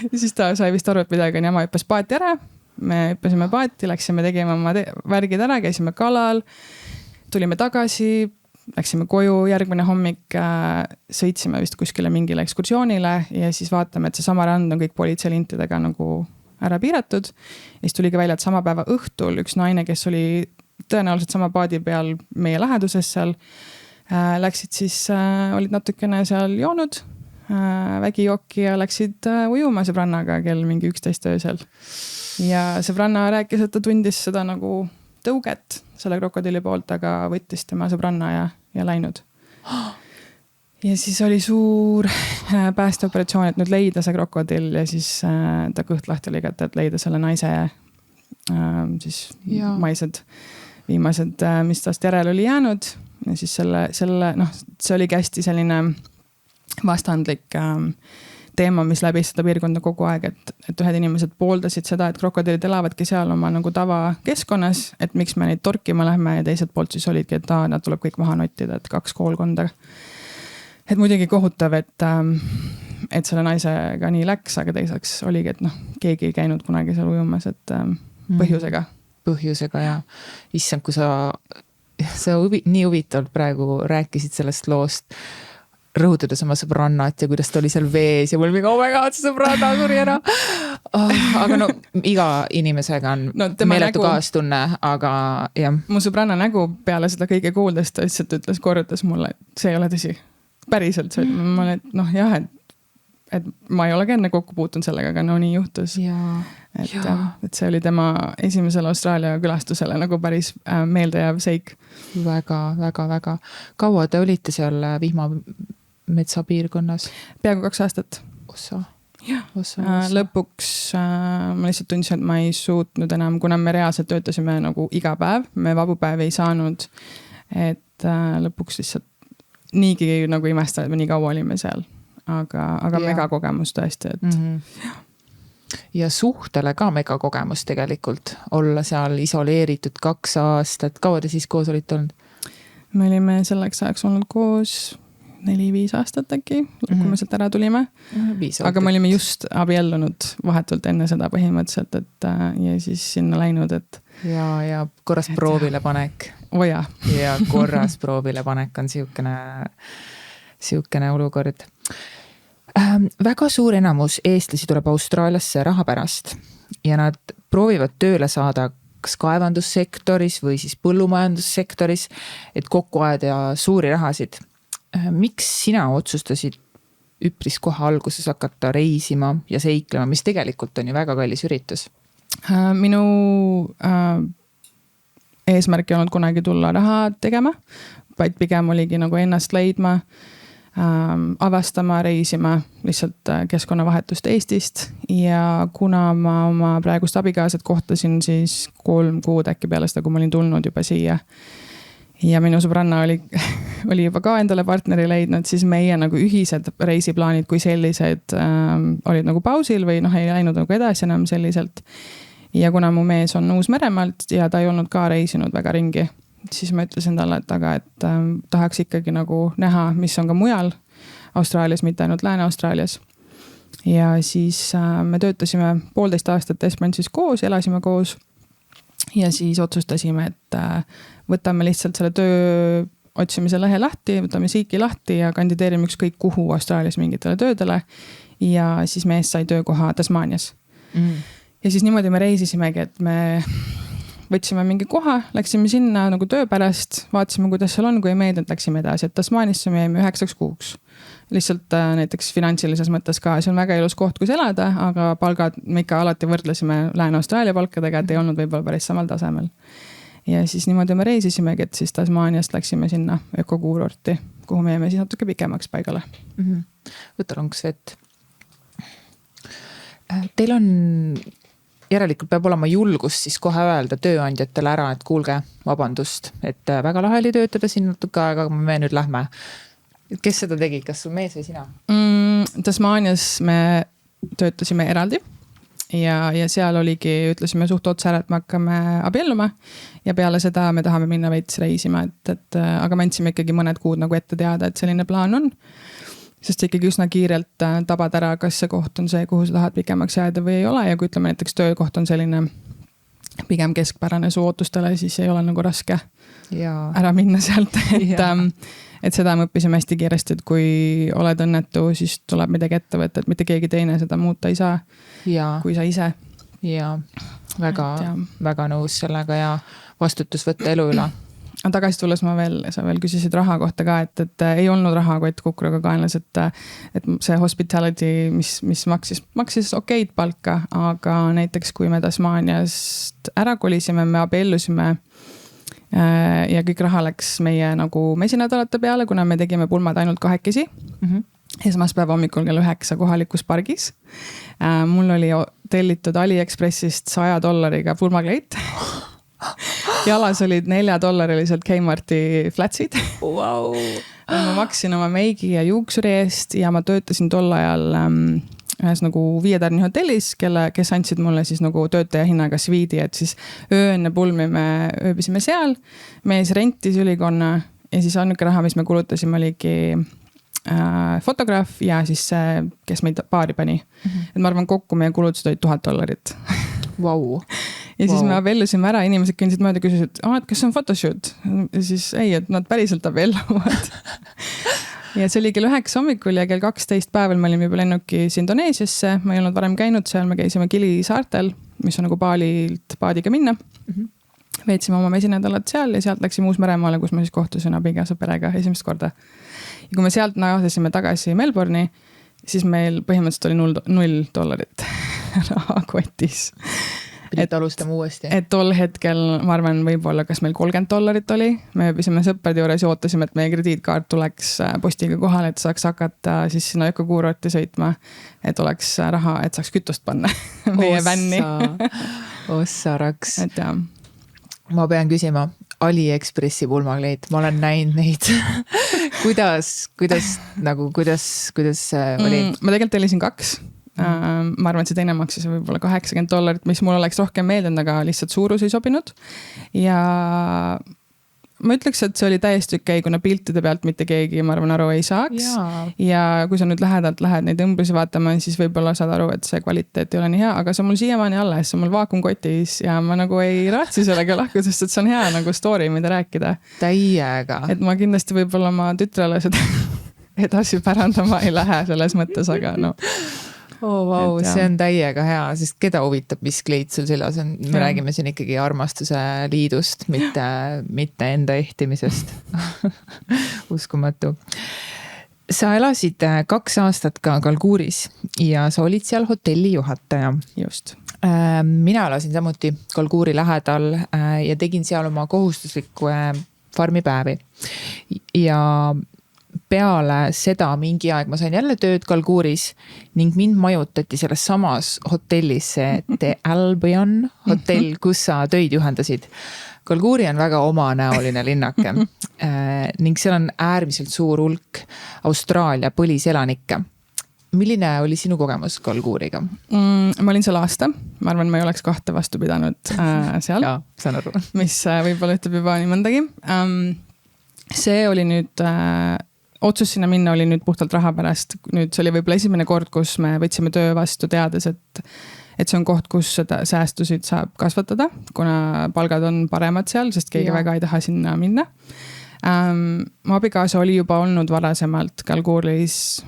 Ja siis ta sai vist aru, et midagi on jama, hüppas paati ära. Me hüppasime paati, läksime tegema oma värgid ära, käisime kalal. Tulime tagasi, läksime koju, järgmine hommik sõitsime vist kuskile mingile ekskursioonile ja siis vaatame, et see sama rand on kõik politseilintidega nagu ära piiratud. Ja siis tuligi välja, et sama päeva õhtul üks naine, kes oli tõenäoliselt sama paadi peal meie läheduses seal, läksid siis, olid natukene seal joonud, vägijooki ja läksid ujuma sõbrannaga kell mingi 11 öösel. Ja sõbranna rääkis, et ta tundis seda nagu tõuget selle krokodilli poolt, aga võttis tema sõbranna ja läinud. Ja siis oli suur päästeoperatsioon, et nüüd leida see krokodill ja siis ta kõht lahti lõigata, et leida selle naise siis maised viimased, mis tast järel oli jäänud. Ja siis see oli hästi selline vastandlik teema, mis läbi seda piirkonda kogu aeg, et ühed inimesed pooldasid seda, et krokodillid elavadki seal oma nagu tava keskkonnas, et miks me neid torkima lähme ja teiselt poolt siis olidki, et nad tuleb kõik maha nottida, et 2 koolkonda. Et muidugi kohutav, et selle naisega nii läks, aga teiseks oligi, et keegi ei käinud kunagi seal ujumas, et põhjusega. Põhjusega ja issand, kui sa nii huvitavalt praegu rääkisid sellest loost, rõhutades oma sõbrannat ja kuidas ta oli seal vees ja mul mingi, oh my god, see sõbranna suri ära. Aga iga inimesega on meeletu kaastunne, aga jah. Mu sõbranna nägu peale seda kõige kuuldes ta ütles, korrutas mulle, et see ei ole tõsi. Päriselt see, ma olen, et ma ei ole ka enne kokku puutunud sellega, aga nii juhtus. Et see oli tema esimesel Austraalia külastusele nagu päris meeldejääv seik. Väga, väga, väga. Kaua te olite seal metsapiirkonnas? Peaaegu 2 aastat. Osa. Lõpuks ma lihtsalt tundsin, et ma ei suutnud enam, kuna me reaalselt töötasime nagu iga päev, me vabupäevi ei saanud, et lõpuks lihtsalt niigi nagu imestada, et me nii kaua olime seal, aga mega kogemus tõesti, et ja suhtele ka mega kogemus tegelikult olla seal isoleeritud 2 aastat. Kaua te siis koos olite olnud? Me olime selleks ajaks olnud koos 4-5 aastat äkki, kui me sealt ära tulime. Aga me olime just abiellunud vahetult enne seda põhimõtteliselt, et ja siis sinna läinud, et ja korras proovile panek. Oja. Ja korras proovile panek on siukene olukord. Väga suur enamus eestlasi tuleb Austraaliasse raha pärast ja nad proovivad tööle saada kas kaevandussektoris või siis põllumajandussektoris, et kokku ajada suuri rahasid. Miks sina otsustasid üpris kohe alguses hakata reisima ja seiklema, mis tegelikult on ju väga kallis üritus? Minu eesmärk ei olnud kunagi tulla raha tegema, vaid pigem oligi nagu ennast leidma, avastama, reisima lihtsalt keskkonnavahetust Eestist ja kuna ma oma praegust abikaasat kohtasin siis 3 kuud äkki peale seda, kui ma olin tulnud juba siia ja minu sõbranna oli juba ka endale partneri leidnud, siis meie nagu ühised reisiplaanid kui sellised olid nagu pausil või ei läinud nagu edasi enam selliselt. ja kuna mu mees on Uus-Meremaalt ja ta ei olnud ka reisinud väga ringi, siis ma ütlesin talle, et tahaks ikkagi nagu näha, mis on ka mujal Austraalias, mitte ainult Lääne-Austraalias. Ja siis me töötasime 1,5 aastat Esperance'is koos, elasime koos ja siis otsustasime, et võtame lihtsalt selle töö otsimise lehe lahti, võtame siiki lahti ja kandideerime ükskõik kuhu Austraalias mingitele töödele ja siis mees sai töökoha Tasmanias. Ja siis niimoodi me reisisimegi, et me võtsime mingi koha, läksime sinna nagu töö pärast, vaatasime, kuidas seal on, kui ei meeldinud, läksime edasi, et Tasmanisse me jäime 9 kuuks. Lihtsalt näiteks finantsilises mõttes ka, see on väga ilus koht, kus elada, aga palgad me ikka alati võrdlesime Lääne-Austraalia palkadega, et ei olnud võib-olla päris samal tasemel. Ja siis niimoodi me reisisimegi, et siis Tasmaniast läksime sinna ökokuurorti, kuhu me jäime siis natuke pikemaks paigale. Võta lonks vett. Teil on järelikult peab olema julgus siis kohe öelda tööandjatele ära, et kuulge, vabandust, et väga lahe oli töötada siin natuke aega, aga me nüüd lähme. Kes seda tegi? Kas sul mees või sina? Tasmanias me töötasime eraldi ja seal oligi, ütlesime suht otsa ära, et me hakkame abielluma ja peale seda me tahame minna veits reisima, aga me andsime ikkagi mõned kuud nagu ette teada, et selline plaan on. Sest ikkagi üsna kiirelt tabad ära, kas see koht on see, kuhu sa tahad pikemaks jääda või ei ole ja kui ütleme näiteks töökoht on selline pigem keskpärane su ootustele, siis ei ole nagu raske ära minna sealt, et seda me õppisime hästi kiiresti, et kui oled õnnetu, siis tuleb midagi ette võtta, et mitte keegi teine seda muuta ei saa, kui sa ise. Ja väga nõus sellega ja vastutus võtta elu üle. Tagasi tulles sa veel küsisid raha kohta ka, et ei olnud rahakott Kukruga kaenlas, et see hospitality, mis maksis okeid palka, aga näiteks kui me Tasmaniast ära kolisime, me abiellusime ja kõik raha läks meie nagu mesinädalate peale, kuna me tegime pulmad ainult 2. Esmaspäeva hommikul kell 9 kohalikus pargis. Mul oli tellitud AliExpressist $100 pulmakleit. Jalas olid $4 Kmarti flatsid. Wow. Ma maksin oma meigi ja juuksuri eest ja ma töötasin tol ajal ühes nagu 5-tärni hotellis, kes andsid mulle siis nagu töötaja hinnaga sviidi, et siis öö enne pulmi me ööbisime seal. Mees rentis ülikonna ja siis ainuke raha, mis me kulutasime, oligi fotograaf ja siis see, kes meid paari pani. Et ma arvan, kokku meie kulutused olid $1000. Wow. Ja siis me abiellusime ära, inimesed kõndisid mööda küsisid, et kas see on photoshoot? Ja siis ei, et nad päriselt abielluvad. Ja see oli kell 9 hommikul ja kell 12 päeval me olime juba lennukis Indoneesiasse. Ma ei olnud varem käinud seal, me käisime Gili saartel, mis on nagu Baalilt paadiga minna. Veetsime oma mesinädalat seal ja sealt läksime Uus-Meremaale, kus ma siis kohtusin abikaasa perega esimest korda. Ja kui me sealt naasesime tagasi Melbourne'i, siis meil põhimõtteliselt oli $0 rahakotis. Pidid alustama uuesti. Et tol hetkel, ma arvan, võib-olla kas meil $30 oli. Me ööbisime sõprade juures ja ootasime, et meie krediitkaart tuleks postiga kohale, et saaks hakata siis sinna ökokuurorti sõitma, et oleks raha, et saaks kütust panna meie vänni. Ossa raks. Et jah. Ma pean küsima, AliExpressi pulmakleit, ma olen näinud neid. kuidas oli? Ma tegelikult tellisin 2. Ma arvan, et see teine maksis võib-olla $80, mis mul oleks rohkem meeldinud, aga lihtsalt suurus ei sobinud. Ja ma ütleks, et see oli täiesti okei, kuna piltide pealt mitte keegi, ma arvan, aru ei saaks. Ja kui sa nüüd lähed neid õmbrisi vaatama, siis võib-olla saad aru, et see kvaliteet ei ole nii hea, aga see on mul siiamaani alles, see on mul vaakumkotis ja ma nagu ei raatsi sellega lahku, sest et see on hea nagu story, mida rääkida. Täiega. Et ma kindlasti võib-olla oma tütrele seda edasi pärandama ei lähe selles mõttes, aga no. Wow, see on täiega hea, sest keda huvitab, mis kleit sul seljas on. Me räägime siin ikkagi armastuse liidust, mitte enda ehtimisest. Uskumatu. Sa elasid 2 aastat ka Kalguuris ja sa olid seal hotelli juhataja. Just. Mina elasin samuti Kalguuri lähedal ja tegin seal oma kohustuslikku farmipäevi. Ja peale seda mingi aeg ma sain jälle tööd Kalguuris ning mind majutati selles samas hotellis, The Albion hotell, kus sa töid juhendasid. Kalguuri on väga omanäoline linnake ning seal on äärmiselt suur hulk Austraalia põliselanikke. milline oli sinu kogemus Kalgooriga? Ma olin seal aasta, ma arvan, ma ei oleks 2 vastu pidanud seal. Jaa, saan aru. Mis võib-olla ütleb juba nii mõndagi. See oli nüüd, otsus sinna minna oli nüüd puhtalt raha pärast. Nüüd see oli võib-olla esimene kord, kus me võtsime töö vastu teades, et see on koht, kus seda säästusid saab kasvatada, kuna palgad on paremad seal, sest keegi väga ei taha sinna minna. Mu abikaasa oli juba olnud varasemalt Kalgooris,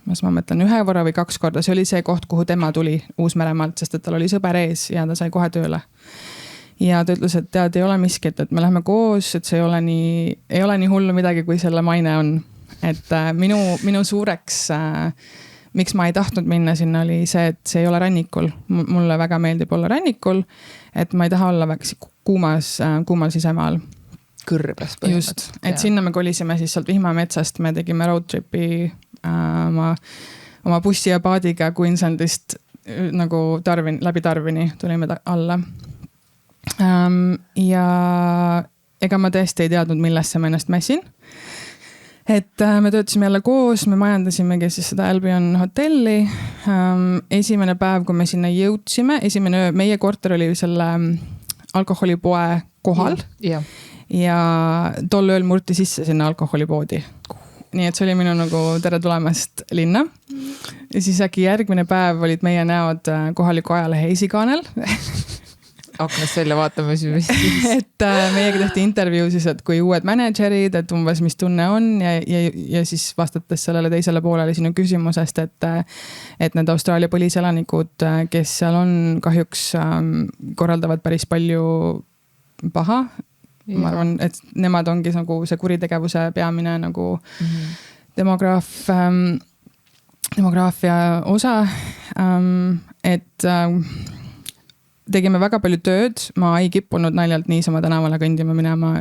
ma mõtlen 1 korra või 2 korda, see oli see koht, kuhu tema tuli Uus-Meremaalt, sest et tal oli sõber ees ja ta sai kohe tööle. Ja ta ütles, et tead, ei ole miskit, et me läheme koos, et see ei ole nii hullu midagi, kui selle maine on. Et minu suureks, miks ma ei tahtnud minna sinna, oli see, et see ei ole rannikul. Mulle väga meeldib olla rannikul, et ma ei taha olla väga kuumal sisemaal. Kõrbes põhimõtteliselt. Just, et sinna me kolisime siis sealt vihmametsast, me tegime road tripi oma bussi ja paadiga Queenslandist nagu läbi Tarvini tulime alla. Ja ega ma tõesti ei teadnud, millesse ma ennast mässin. Et me töötasime jälle koos, me majandasimegi siis seda Albion hotelli. Esimene päev, kui me sinna jõudsime, esimene öö, meie korter oli selle alkoholipoe kohal. Ja tol ööl murti sisse sinna alkoholipoodi. Nii et see oli minu nagu tere tulemast linna. Ja siis äkki järgmine päev olid meie näod kohaliku ajalehe esikaanel. Aknast välja vaatame siis. Et meiega tehti intervjuu siis, et kui uued managerid, et umbes mis tunne on ja siis vastates sellele teisele poolele sinu küsimusest, et need Austraalia põliselanikud, kes seal on, kahjuks korraldavad päris palju paha. Ma arvan, et nemad ongi nagu see kuritegevuse peamine nagu demograafia osa. Et tegime väga palju tööd, ma ei kippunud naljalt niisama tänavale kõndima minema.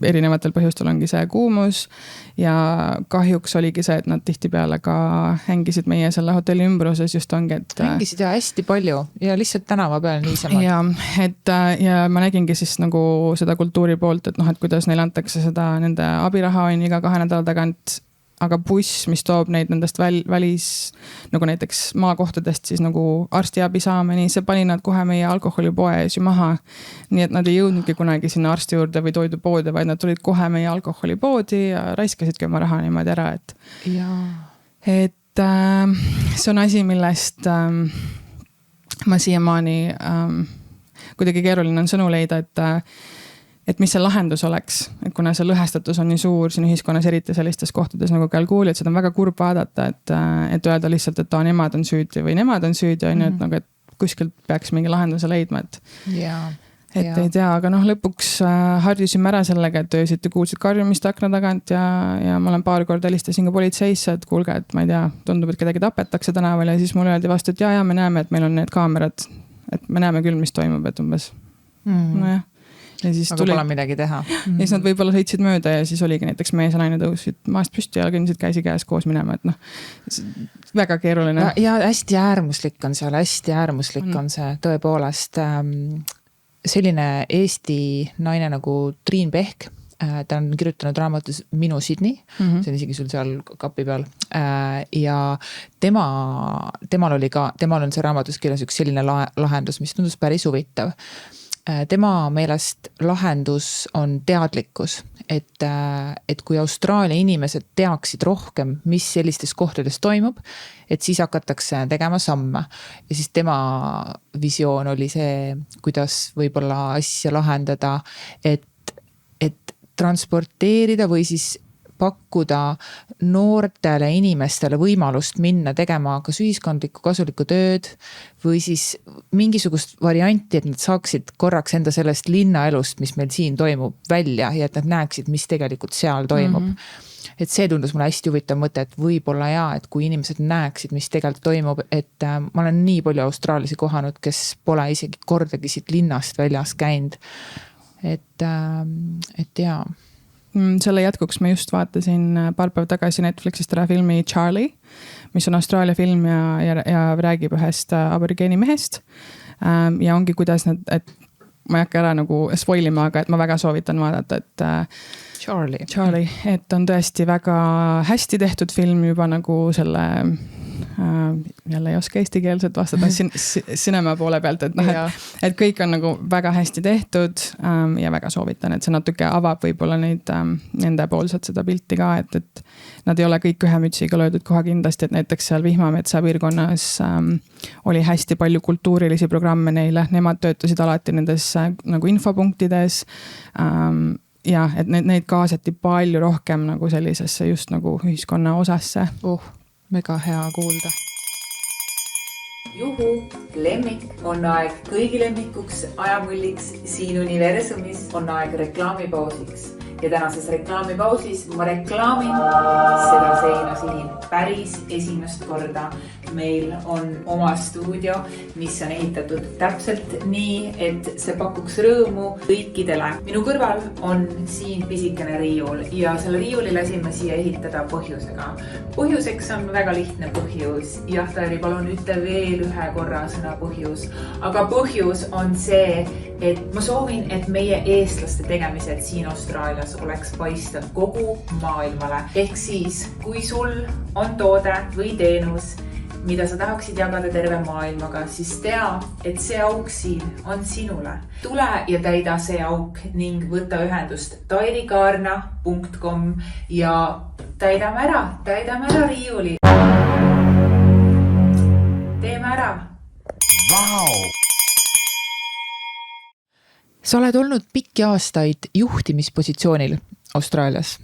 Erinevatel põhjustel ongi see kuumus ja kahjuks oligi see, et nad tihtipeale ka hängisid meie selle hotelli ümbruses just ongi, et hängisid ja hästi palju ja lihtsalt tänava peal niisama. Ja ma nägingi siis nagu seda kultuuri poolt, et et kuidas neile antakse seda nende abiraha on iga 2 nädala tagant, aga buss, mis toob neid nendest välis nagu näiteks maakohtadest siis nagu arstiabi saameni, see pani nad kohe meie alkoholipoe ees ju maha. Nii et nad ei jõudnudki kunagi sinna arsti juurde või toidupoodi, vaid nad tulid kohe meie alkoholipoodi ja raiskasidki oma raha niimoodi ära, et see on asi, millest ma siiamaani kuidagi keeruline on sõnu leida, et mis see lahendus oleks, et kuna see lõhestatus on nii suur siin ühiskonnas, eriti sellistes kohtades nagu Kalgoori, et seda on väga kurb vaadata, et öelda lihtsalt, et nemad on süüdi või nemad on süüdi, et kuskilt peaks mingi lahenduse leidma, et ei tea, aga lõpuks harjusime ära sellega, et öösiti kuulsid karjumist akna tagant ja ma olen 2 korda helistasin ka politseisse, et kuulge, et ma ei tea, tundub, et kedagi tapetakse tänaval ja siis mulle öeldi vastu, et ja me näeme, et meil on need kaamerad, et me näeme küll, mis toimub, et umbes. Nojah. Aga pole midagi teha. Ja siis nad võib-olla sõitsid mööda ja siis oligi näiteks mees ja naine tõusid maast püsti ja kõndisid käsi käes koos minema, et väga keeruline. Ja hästi äärmuslik on seal, on see tõepoolest selline Eesti naine nagu Triin Pehk. Ta on kirjutanud raamatus Minu Sydney, see on isegi sul seal kapi peal. Ja temal on see raamatus kirjas üks selline lahendus, mis tundus päris huvitav. Tema meelest lahendus on teadlikkus, et kui Austraalia inimesed teaksid rohkem, mis sellistes kohtades toimub, et siis hakatakse tegema samme. Ja siis tema visioon oli see, kuidas võib-olla asja lahendada, et transporteerida või siis pakkuda noortele inimestele võimalust minna tegema kas ühiskondlikku kasulikku tööd või siis mingisugust varianti, et nad saaksid korraks enda sellest linnaelust, mis meil siin toimub, välja ja et nad näeksid, mis tegelikult seal toimub. Et see tundus mulle hästi huvitav mõte, et võib-olla et kui inimesed näeksid, mis tegelikult toimub, et ma olen nii palju austraallasi kohanud, kes pole isegi kordagi siit linnast väljas käinud. Et jaa. Selle jätkuks ma just vaatasin paar päev tagasi Netflixist ära filmi Charlie, mis on Austraalia film ja räägib ühest aborigeeni mehest. Ja ongi kuidas nad, et ma ei hakka ära nagu spoilima, aga et ma väga soovitan vaadata, et Charlie, et on tõesti väga hästi tehtud film juba nagu selle jälle ei oska eestikeelset vastata cinema poole pealt, et noh, et kõik on nagu väga hästi tehtud ja väga soovitan, et see natuke avab võib-olla neid nende poolset seda pilti ka, et nad ei ole kõik ühe mütsiga löödud koha kindlasti, et näiteks seal Vihmametsa piirkonnas oli hästi palju kultuurilisi programme neile, nemad töötasid alati nendes nagu infopunktides ja et neid kaasati palju rohkem nagu sellisesse just nagu ühiskonna osasse. Mega hea kuulda. Juhu, lemmik on aeg kõigi lemmikuks ajamulliks siin universumis on aeg reklaamipausiks. Ja tänases reklaamipausis ma reklaamin seda seina siin päris esimest korda. Meil on oma stuudio, mis on ehitatud täpselt nii, et see pakuks rõõmu kõikidele. Minu kõrval on siin pisikene riiul ja selle riiuli lasime siia ehitada põhjusega. Põhjuseks on väga lihtne põhjus. Jah, Taeri, palun ütle veel ühe korra sõna põhjus. Aga põhjus on see, et ma soovin, et meie eestlaste tegemised siin Austraalias oleks paistav kogu maailmale. Ehk siis, kui sul on toode või teenus, mida sa tahaksid jagada terve maailmaga, siis tea, et see auk siin on sinule. Tule ja täida see auk ning võta ühendust tairikaarna.com ja täidame ära riiuli. Teeme ära. Wow! Sa oled olnud pikki aastaid juhtimispositsioonil Austraalias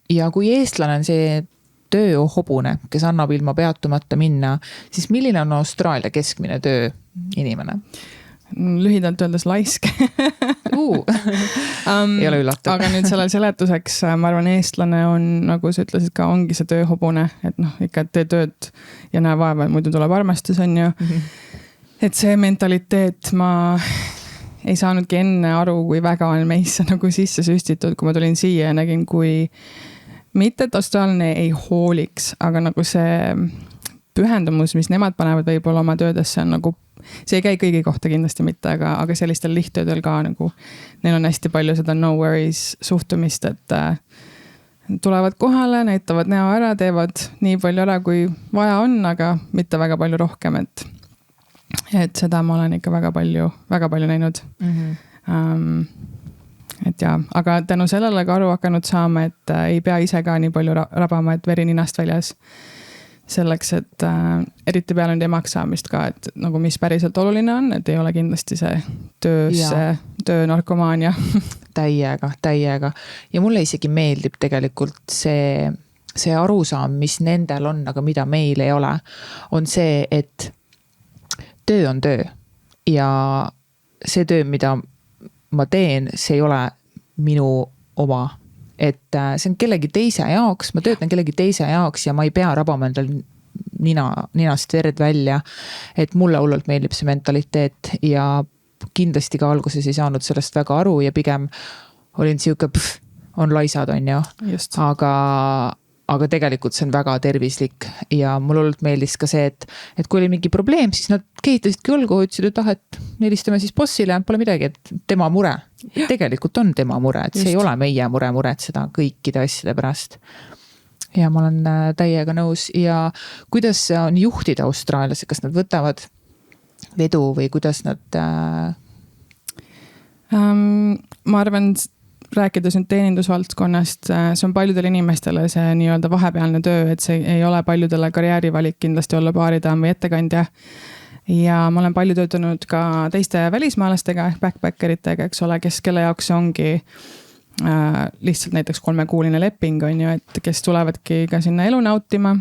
ja kui eestlane on see tööhobune, kes annab ilma peatumata minna, siis milline on Austraalia keskmine tööinimene? Lühidalt öeldes laisk. Ei ole üllatav. Aga nüüd sellel seletuseks, ma arvan, eestlane on, nagu sa ütlesid ka, ongi see tööhobune, et noh, ikka tee tööd ja näe vaeva, muidu tuleb armastus, on ju. Et see mentaliteet ma ei saanudki enne aru, kui väga on meisse nagu sisse süstitud, kui ma tulin siia ja nägin, kui mitte, et austraalne ei hooliks, aga nagu see pühendumus, mis nemad panevad võib-olla oma töödesse on nagu, see ei käi kõigi kohta kindlasti mitte, aga sellistel lihttöödel ka nagu, neil on hästi palju seda no worries suhtumist, et tulevad kohale, näitavad näo ära, teevad nii palju ära, kui vaja on, aga mitte väga palju rohkem, et seda ma olen ikka väga palju näinud. Et ja, aga tänu sellele ka aru hakanud saama, et ei pea ise ka nii palju rabama, et veri ninast väljas. Selleks, et eriti peale nüüd emaks saamist ka, et nagu mis päriselt oluline on, et ei ole kindlasti see töönarkomaania. Täiega. Ja mulle isegi meeldib tegelikult see arusaam, mis nendel on, aga mida meil ei ole, on see, et töö on töö ja see töö, mida ma teen, see ei ole minu oma, et see on kellegi teise jaoks, ma töötan kellegi teise jaoks ja ma ei pea rabama endal ninast verd välja, et mulle hullult meeldib see mentaliteet ja kindlasti ka alguses ei saanud sellest väga aru ja pigem olin siuke, on laisad, on ju, aga tegelikult see on väga tervislik ja mul hullult meeldis ka see, et kui oli mingi probleem, siis nad kehitasidki õlgu, ütlesid, et helistame siis bossile, pole midagi, et tema mure. Tegelikult on tema mure, et see ei ole meie muret seda kõikide asjade pärast. Ja ma olen täiega nõus ja kuidas on juhtida Austraalias, kas nad võtavad vedu või kuidas nad... Ma arvan, rääkides nüüd teenindusvaldkonnast, see on paljudele inimestele see nii-öelda vahepealne töö, et see ei ole paljudele karjäärivalik kindlasti olla baaridaam või ettekandja. Ja ma olen palju töötanud ka teiste välismaalastega, backpackeritega, eks ole, kelle jaoks ongi lihtsalt näiteks 3-kuuline leping, on ju, et kes tulevadki ka sinna elu nautima.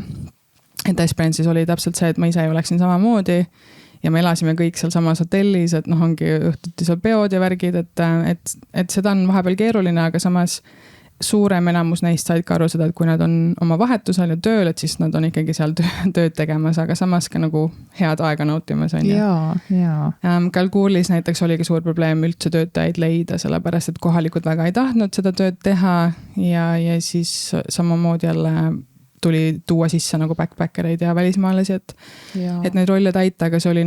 Et Esperance'is oli täpselt see, et ma ise oleksin samamoodi ja me elasime kõik seal samas hotellis, et noh, ongi õhtuti seal peod ja värgid, et seda on vahepeal keeruline, aga samas suurem enamus neist said ka aru seda, et kui nad on oma vahetusel ja tööl, et siis nad on ikkagi seal tööd tegemas, aga samas ka nagu head aega nautimas. Kalkuulis näiteks oligi suur probleem üldse töötajaid leida, sellepärast, et kohalikud väga ei tahtnud seda tööd teha ja siis samamoodi jälle tuli tuua sisse nagu backpackereid ja välismaalasi, et neid rolle täita, aga see oli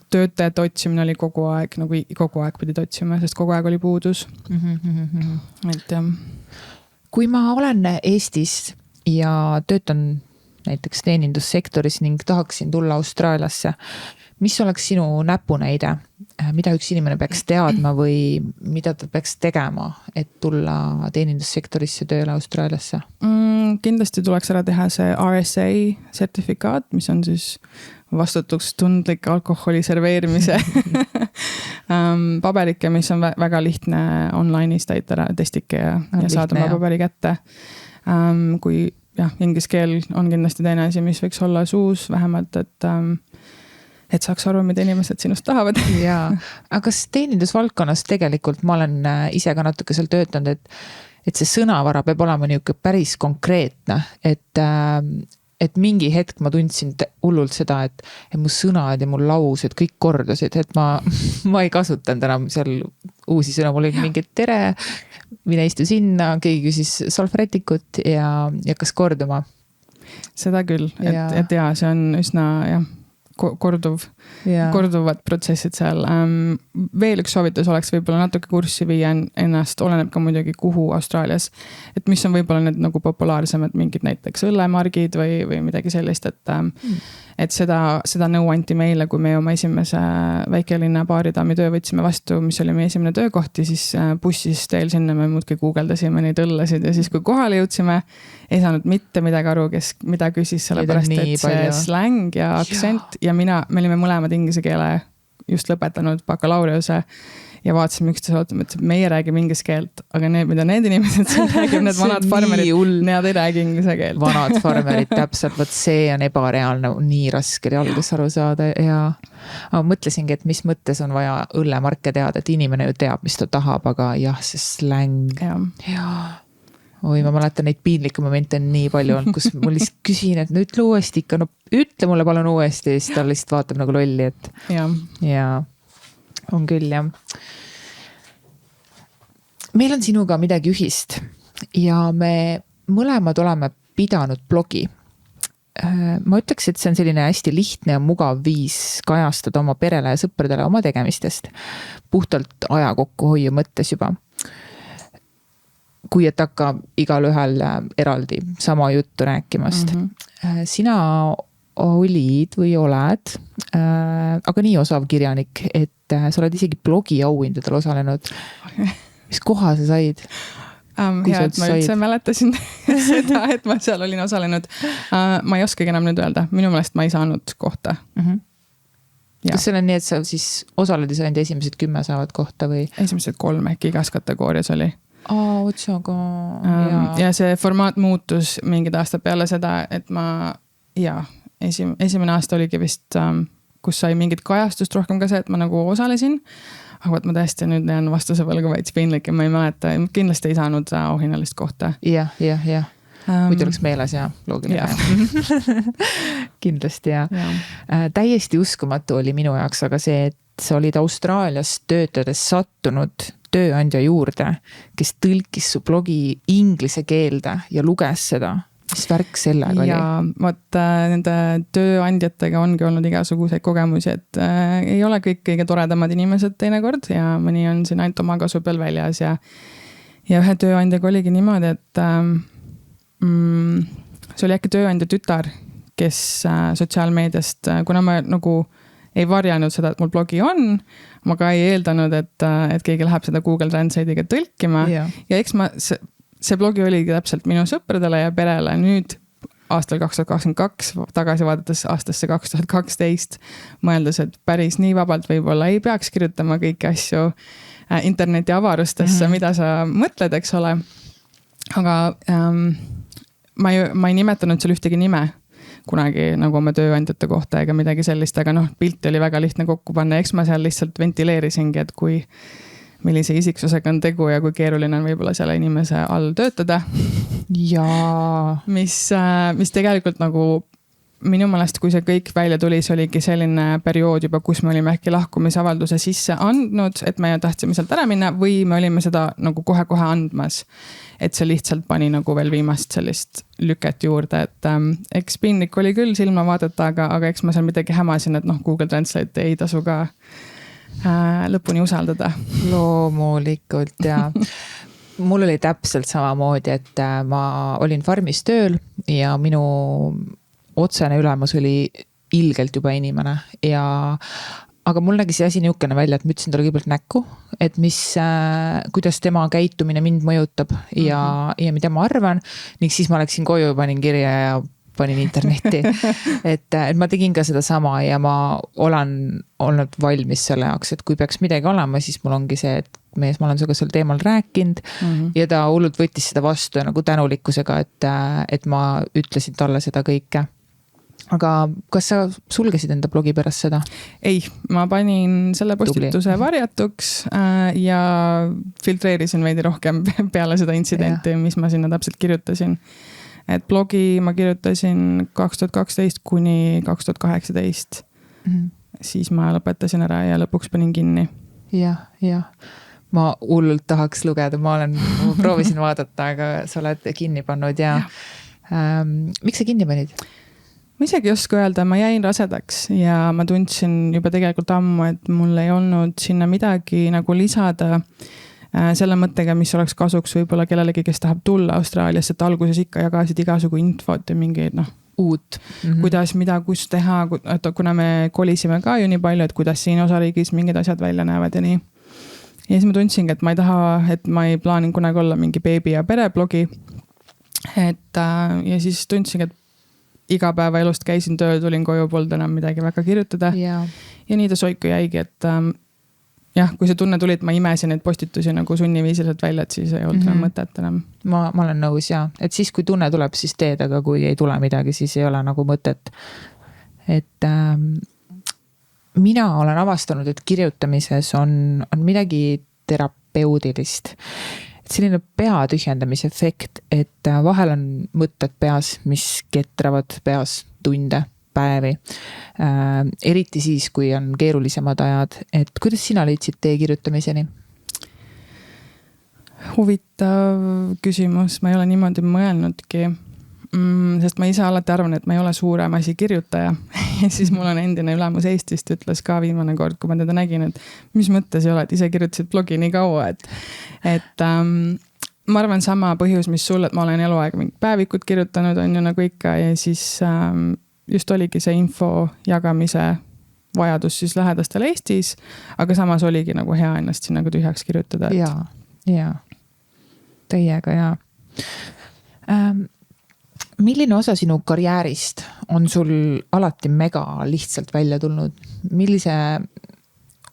töötajate otsimine oli kogu aeg, nagu kogu aeg pidid otsima, sest kogu aeg oli puudus. Et jah. Kui ma olen Eestis ja töötan näiteks teenindussektoris ning tahaksin tulla Austraaliasse. Mis oleks sinu näpunäide, mida üks inimene peaks teadma või mida ta peaks tegema, et tulla teenindussektorisse tööle Austraaliasse? Kindlasti tuleks ära teha see RSA sertifikaat, mis on siis vastutustundlik alkoholi serveerimise paberike, mis on väga lihtne online'is täita testike ja saada oma paberi kätte. Kui inglise keel on kindlasti teine asi, mis võiks olla suus vähemalt, et saaks aru, mida inimesed sinust tahavad. Jaa, aga kas teenindusvaldkonnas tegelikult ma olen ise ka natuke seal töötanud, et see sõnavara peab olema niisugune päris konkreetne, et mingi hetk ma tundsin hullult seda, et mu sõnad ja mu laused kõik kordasid, et ma ei kasutanud enam seal uusi sõna, mul oli mingi tere, mine istu sinna, keegi küsis salvrätikut ja hakkas korduma. Seda küll, et see on üsna korduvad protsessid seal. Veel üks soovitus oleks võib-olla natuke kurssi viia ennast, oleneb ka muidugi kuhu Austraalias, et mis on võib-olla need nagu populaarsemad mingid näiteks õllemargid või midagi sellist, et seda nõu anti meile, kui me oma esimese väikelinna baaridaami töö võtsime vastu, mis oli meie esimene töökoht ja siis bussis teel sinna me muudki guugeldasime neid õllesid ja siis kui kohale jõudsime, ei saanud mitte midagi aru, kes mida küsis, sellepärast et see släng ja aktsent ja me olime mõlemad inglise keele just lõpetanud bakalaureuse ja vaatasime üksteise ootama, et meie räägime inglise keelt, aga mida need inimesed siin räägib, need vanad farmerid, need ei räägi inglise keelt. Vanad farmerid, täpselt, võt see on ebareaalne, nii raske oli alguses aru saada ja mõtlesingi, et mis mõttes on vaja õllemarke teada, et inimene ju teab, mis ta tahab, aga see släng. Oi, ma mäletan neid piinlikke momente on nii palju olnud, kus mul lihtsalt küsin, et no ütle uuesti ikka, no ütle mulle palun uuesti ja siis ta lihtsalt vaatab nagu lolli, et ja on küll, jah. Meil on sinuga midagi ühist ja me mõlemad oleme pidanud blogi. Ma ütleks, et see on selline hästi lihtne ja mugav viis kajastada oma perele ja sõpradele oma tegemistest. Puhtalt aja kokkuhoiu mõttes juba. Kui et hakka igal ühel eraldi sama juttu rääkimast. Sina olid või oled, aga nii osav kirjanik, et sa oled isegi blogi auhindadel osalenud. Mis koha sa said? Et ma üldse mäletasin seda, et ma seal olin osalenud. Ma ei oskagi enam nüüd öelda. Minu meelest ma ei saanud kohta. Kas seal on nii, et sa siis osaled ja said esimesed 10 saavad kohta või? Esimesed 3 äkki igas kategoorias oli. Otsaga. Ja see formaat muutus mingid aastad peale seda, et esimene aasta oligi vist, kus sai mingit kajastust rohkem ka see, et ma nagu osalesin, aga ma tõesti nüüd jään vastuse võlgu veits piinlik ja ma ei mäleta, kindlasti ei saanud auhinnalist kohta. Jah. Muidu oleks meeles ja loogiline. Kindlasti ja. Täiesti uskumatu oli minu jaoks, aga see, et sa olid Austraalias töötades sattunud tööandja juurde, kes tõlkis su blogi inglise keelde ja luges seda. Mis värk sellega oli? Ja võt nende tööandjatega ongi olnud igasuguseid kogemusi, et ei ole kõik kõige toredamad inimesed teinekord ja mõni on siin ainult oma kasu peal väljas ja ühe tööandjaga oligi niimoodi, et see oli äkki tööandja tütar, kes sotsiaalmeediast, kuna ma nagu ei varjanud seda, et mul blogi on, ma ka ei eeldanud, et keegi läheb seda Google Translate'iga tõlkima ja eks see blogi oligi täpselt minu sõpradele ja perele nüüd aastal 2022 tagasi vaadates aastasse 2012 mõeldes, et päris nii vabalt võib-olla ei peaks kirjutama kõiki asju interneti avarustesse, mida sa mõtled, eks ole. Aga ma ei nimetanud seal ühtegi nime kunagi nagu oma tööandjate kohta ega midagi sellist, aga pilti oli väga lihtne kokku panna. Eks ma seal lihtsalt ventileerisingi, et millise isiksusega on tegu ja kui keeruline on võib-olla selle inimese all töötada. Ja mis tegelikult nagu minu meelest, kui see kõik välja tuli, see oligi selline periood juba, kus me olime äkki lahkumisavalduse sisse andnud, et me tahtsime sealt ära minna või me olime seda nagu kohe-kohe andmas. Et see lihtsalt pani nagu veel viimast sellist lüket juurde, et eks piinlik oli küll silma vaadata, aga eks ma seal midagi hämasin, et Google Translate ei tasu ka lõpuni usaldada. Loomulikult ja mul oli täpselt samamoodi, et ma olin farmis tööl ja minu otsene ülemus oli ilgelt juba inimene aga mul nägi see asi niukene välja, et ma ütlesin talle kõigepealt näkku, et kuidas tema käitumine mind mõjutab ja mida ma arvan, ning siis ma läksin koju, panin kirja ja panin internetti. et ma tegin ka seda sama ja ma olen olnud valmis selle jaoks, et kui peaks midagi olema, siis mul ongi see, et ma olen sinuga sel teemal rääkinud ja ta hullult võttis seda vastu ja nagu tänulikkusega, et ma ütlesin talle seda kõike. Aga kas sa sulgesid enda blogi pärast seda? Ei, ma panin selle postituse varjatuks ja filtreerisin veidi rohkem peale seda intsidenti, mis ma sinna täpselt kirjutasin. Et blogi ma kirjutasin 2012 kuni 2018. Siis ma lõpetasin ära ja lõpuks panin kinni. Ja. Ma hullult tahaks lugeda, ma proovisin vaadata, aga sa oled kinni pannud ja. Miks sa kinni panid? Ma isegi ei oska öelda, ma jäin rasedaks ja ma tundsin juba tegelikult ammu, et mul ei olnud sinna midagi nagu lisada selle mõttega, mis oleks kasuks võib-olla kellelegi, kes tahab tulla Austraaliasse, et alguses ikka jagasid igasugu infot ja mingeid uut. Kuidas, mida, kus teha, kuna me kolisime ka ju nii palju, et kuidas siin osariigis mingid asjad välja näevad ja nii. Ja siis ma tundsingi, et ma ei taha, et ma ei plaanin kunagi olla mingi beebi ja pereblogi. Ja siis tundsingi, et iga päeva elust käisin tööl, tulin koju, polnud enam midagi väga kirjutada. Ja nii ta soiku jäigi, et kui see tunne tuli, et ma imesin neid postitusi nagu sunniviisiliselt välja, et siis ei olnud enam mõtet enam. Ma olen nõus et siis kui tunne tuleb, siis teed, aga kui ei tule midagi, siis ei ole nagu mõtet. Et mina olen avastanud, et kirjutamises on midagi terapeudilist. Selline pea tühjendamise efekt, et vahel on mõtted peas, mis ketravad peas tunde, päevi. Eriti siis, kui on keerulisemad ajad. Et kuidas sina leidsid tee kirjutamiseni? Huvitav küsimus. Ma ei ole niimoodi mõelnudki. Sest ma ise alati arvan, et ma ei ole suurem asi kirjutaja. Ja siis mul on endine ülemus Eestist, ütles ka viimane kord, kui ma teda nägin, et mis mõttes ei ole, et ise kirjutasid blogi nii kaua. Et ma arvan sama põhjus, mis sul, et ma olen eluaeg mingid päevikud kirjutanud, on ju nagu ikka. Ja siis just oligi see info jagamise vajadus siis lähedastel Eestis, aga samas oligi nagu hea ennast siin nagu tühjaks kirjutada. Ja. Täiega ja. Milline osa sinu karjäärist on sul alati mega lihtsalt välja tulnud? Millise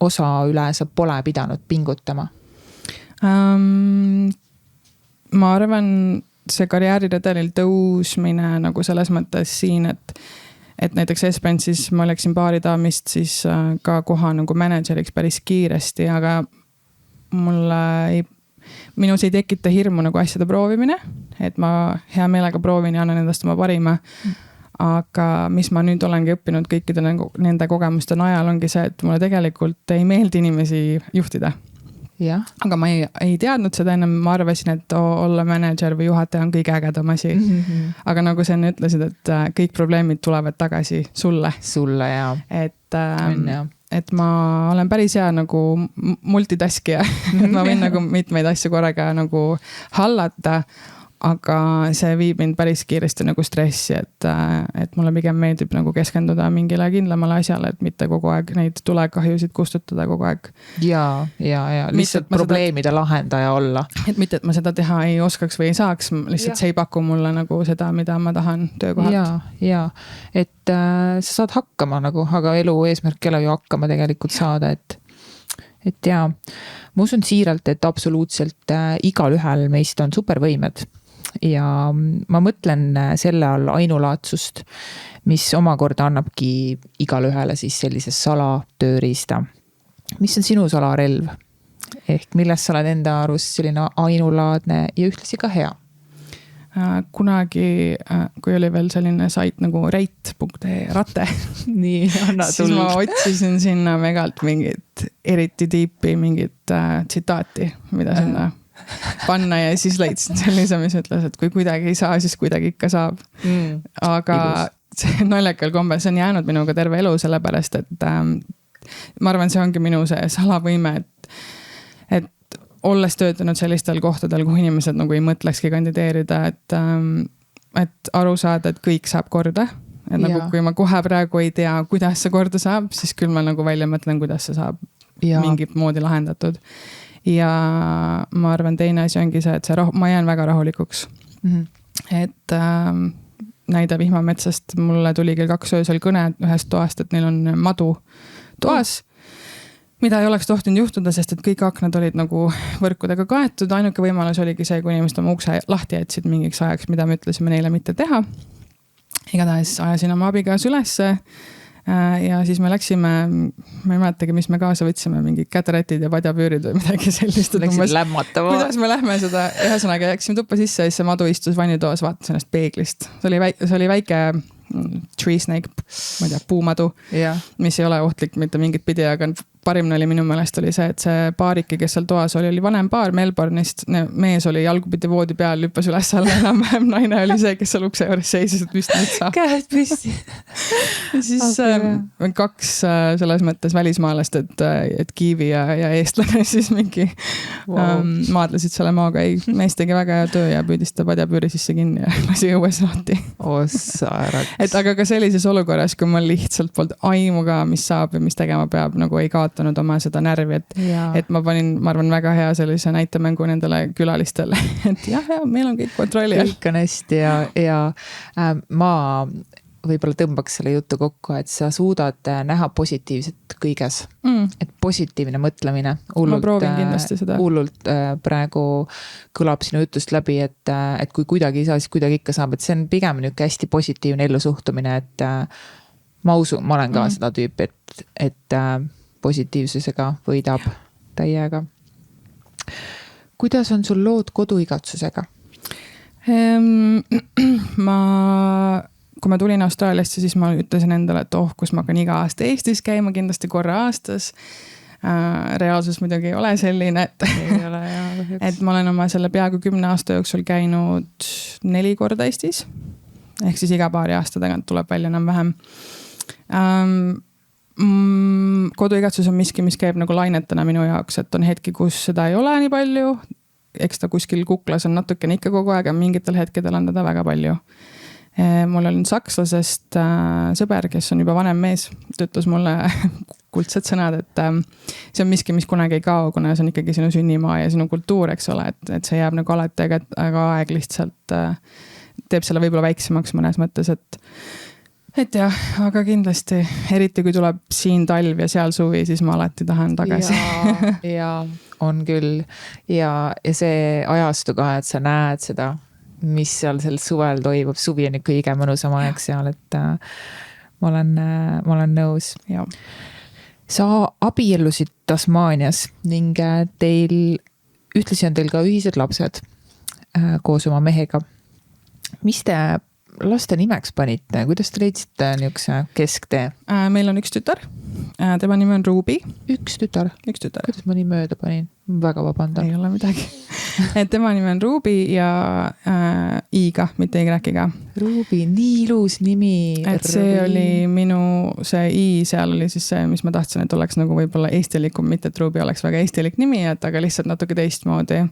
osa üle sa pole pidanud pingutama? Ma arvan, see karjääriredelil tõusmine nagu selles mõttes siin, et näiteks Esperance'is ma läksin baaridaamist siis ka koha nagu manager'iks päris kiiresti, aga minus ei tekita hirmu nagu asjade proovimine, et ma hea meelega proovin ja annan endast oma parima. Aga mis ma nüüd olengi õppinud kõikide nende kogemuste najal ongi see, et mulle tegelikult ei meeldi inimesi juhtida. Ja. Aga ma ei teadnud seda enne, ma arvasin, et olla manager või juhataja on kõige ägedam asi. Aga nagu sa enne ütlesid, et kõik probleemid tulevad tagasi sulle. Sulle, jaa. Et ma olen päris hea nagu multitaskija, et ma võin nagu mitmeid asju korraga nagu hallata, aga see viib mind päris kiiresti nagu stressi, et mulle pigem meeldib nagu keskenduda mingile kindlamale asjale, et mitte kogu aeg neid tulekahjusid kustutada kogu aeg. Ja, lihtsalt probleemide lahendaja olla. Et mitte, et ma seda teha ei oskaks või ei saaks, lihtsalt see ei paku mulle nagu seda, mida ma tahan töökohalt. Ja, et sa saad hakkama nagu, aga elu eesmärk ei ole ju hakkama tegelikult saada, et ja, ma usun siiralt, et absoluutselt igal ühel meist on supervõimed. Ja ma mõtlen selle all ainulaatsust, mis omakorda annabki igal ühele siis sellise salatööriista. Mis on sinu salarelv? Ehk millest sa oled enda arust selline ainulaadne ja ühtlasi ka hea? Kunagi, kui oli veel selline sait nagu rate, nii, siis ma otsisin sinna megalt mingit eriti tiipi, mingit tsitaati, mida sinna panna ja siis leidsin sellise, mis ütles, et kui kuidagi ei saa, siis kuidagi ikka saab. Aga see naljakal kombel, see on jäänud minuga terve elu sellepärast, et ma arvan, see ongi minu see salavõime, et olles töötanud sellistel kohtadel, kuhu inimesed nagu ei mõtlekski kandideerida, et aru saada, et kõik saab korda, et nagu kui ma kohe praegu ei tea, kuidas see korda saab, siis küll ma nagu välja mõtlen, kuidas see saab mingit moodi lahendatud. Ja ma arvan, teine asi ongi see, et ma jään väga rahulikuks. Et näide Vihmametsast mulle tuli kell 2 öösel kõne ühest toast, et neil on madu toas, mida ei oleks tohtinud juhtuda, sest et kõik aknad olid nagu võrkudega kaetud. Ainuke võimalus oligi see, kui inimesed oma ukse lahti jätsid mingiks ajaks, mida me ütlesime neile mitte teha. Igatahes ajasin oma abigaas ülesse ja siis me läksime, ma ei mäletagi, mis me kaasa võtsime, mingi käterätid ja padjapüürid või midagi sellist. Läksid lämmatama. Kuidas me lähme seda, ühesõnaga jäksime tuppa sisse ja siis see madu istus vannitoas, vaatas ennast peeglist. See oli väike tree snake, ma ei tea, puumadu, mis ei ole ohtlik mitte mingit pidi, aga parim oli minu meelest oli see, et see paariki, kes seal toas oli vanem paar Melbourne'ist, mees oli jalgupidi voodi peal, lüppas üles alla enam-vähem, naine oli see, kes seal ukse juures seisis, et vist nüüd saab. Käed püsti. Ja siis kaks selles mõttes välismaalast, et Kiivi ja eestlane siis mingi maadlesid selle maaga. Ei, mees tegi väga hea töö ja püüdis ta padjapüüri sisse kinni ja lasi õues lahti. Et aga ka sellises olukorras, kui ma lihtsalt polnud aimuga, mis saab ja mis tegema peab, nagu ei kaotanud oma seda närvi, et ma panin, ma arvan, väga hea sellise näitemängu nendele külalistele, et jah, meil on kõik kontrolli. Kõik on hästi ja ma võib-olla tõmbaks selle jutu kokku, et sa suudad näha positiivset kõiges. Et positiivne mõtlemine hullult praegu kõlab sinu jutust läbi, et kui kuidagi ei saa, siis kuidagi ikka saab, et see on pigem niisugune hästi positiivne ellusuhtumine, et ma usun, ma olen ka seda tüüpi, et positiivsusega võidab täiega. Kuidas on sul lood koduigatsusega? Kui ma tulin Austraaliasse, siis ma ütlesin endale, et kus ma hakkan iga aasta Eestis käima, kindlasti korra aastas. Reaalsus muidugi ei ole selline, et ma olen oma selle peaaegu 10 aasta jooksul käinud 4 korda Eestis. Ehk siis iga paari aasta tagant tuleb välja enam-vähem. Koduigatsus on miski, mis käib nagu lainetena minu jaoks, et on hetki, kus seda ei ole nii palju. Eks ta kuskil kuklas on natukene ikka kogu aeg, mingitel hetkedel on teda väga palju. Mul on sakslasest sõber, kes on juba vanem mees, ta ütles mulle kuldsed sõnad, et see on miski, mis kunagi ei kao, kuna see on ikkagi sinu sünnimaa ja sinu kultuur, eks ole, et see jääb nagu alati, aga aeg lihtsalt teeb selle võib-olla väiksemaks mõnes mõttes, et jah, aga kindlasti, eriti kui tuleb siin talv ja seal suvi, siis ma alati tahan tagasi. Ja on küll. Ja see ajastu ka, et sa näed seda, mis seal sel suvel toimub. Suvi on kõige mõnusam aeg seal, et ma olen nõus. Ja. Sa abiellusid Tasmaanias ning ühtlasi on teil ka ühised lapsed koos oma mehega. Mis te laste nimeks panite? Kuidas te leidsite niisuguse kesktee? Meil on üks tütar. Tema nimi on Ruby. Üks tütar? Kuidas ma nii mööda panin? Väga vabandan. Ei ole midagi. Et tema nimi on Ruby ja I-ga, mitte Y-ga. Ruby, nii ilus nimi. Et see oli see I seal oli siis see, mis ma tahtsin, et oleks nagu võib-olla eestilikum, mitte et Ruby oleks väga eestilik nimi, aga lihtsalt natuke teistmoodi.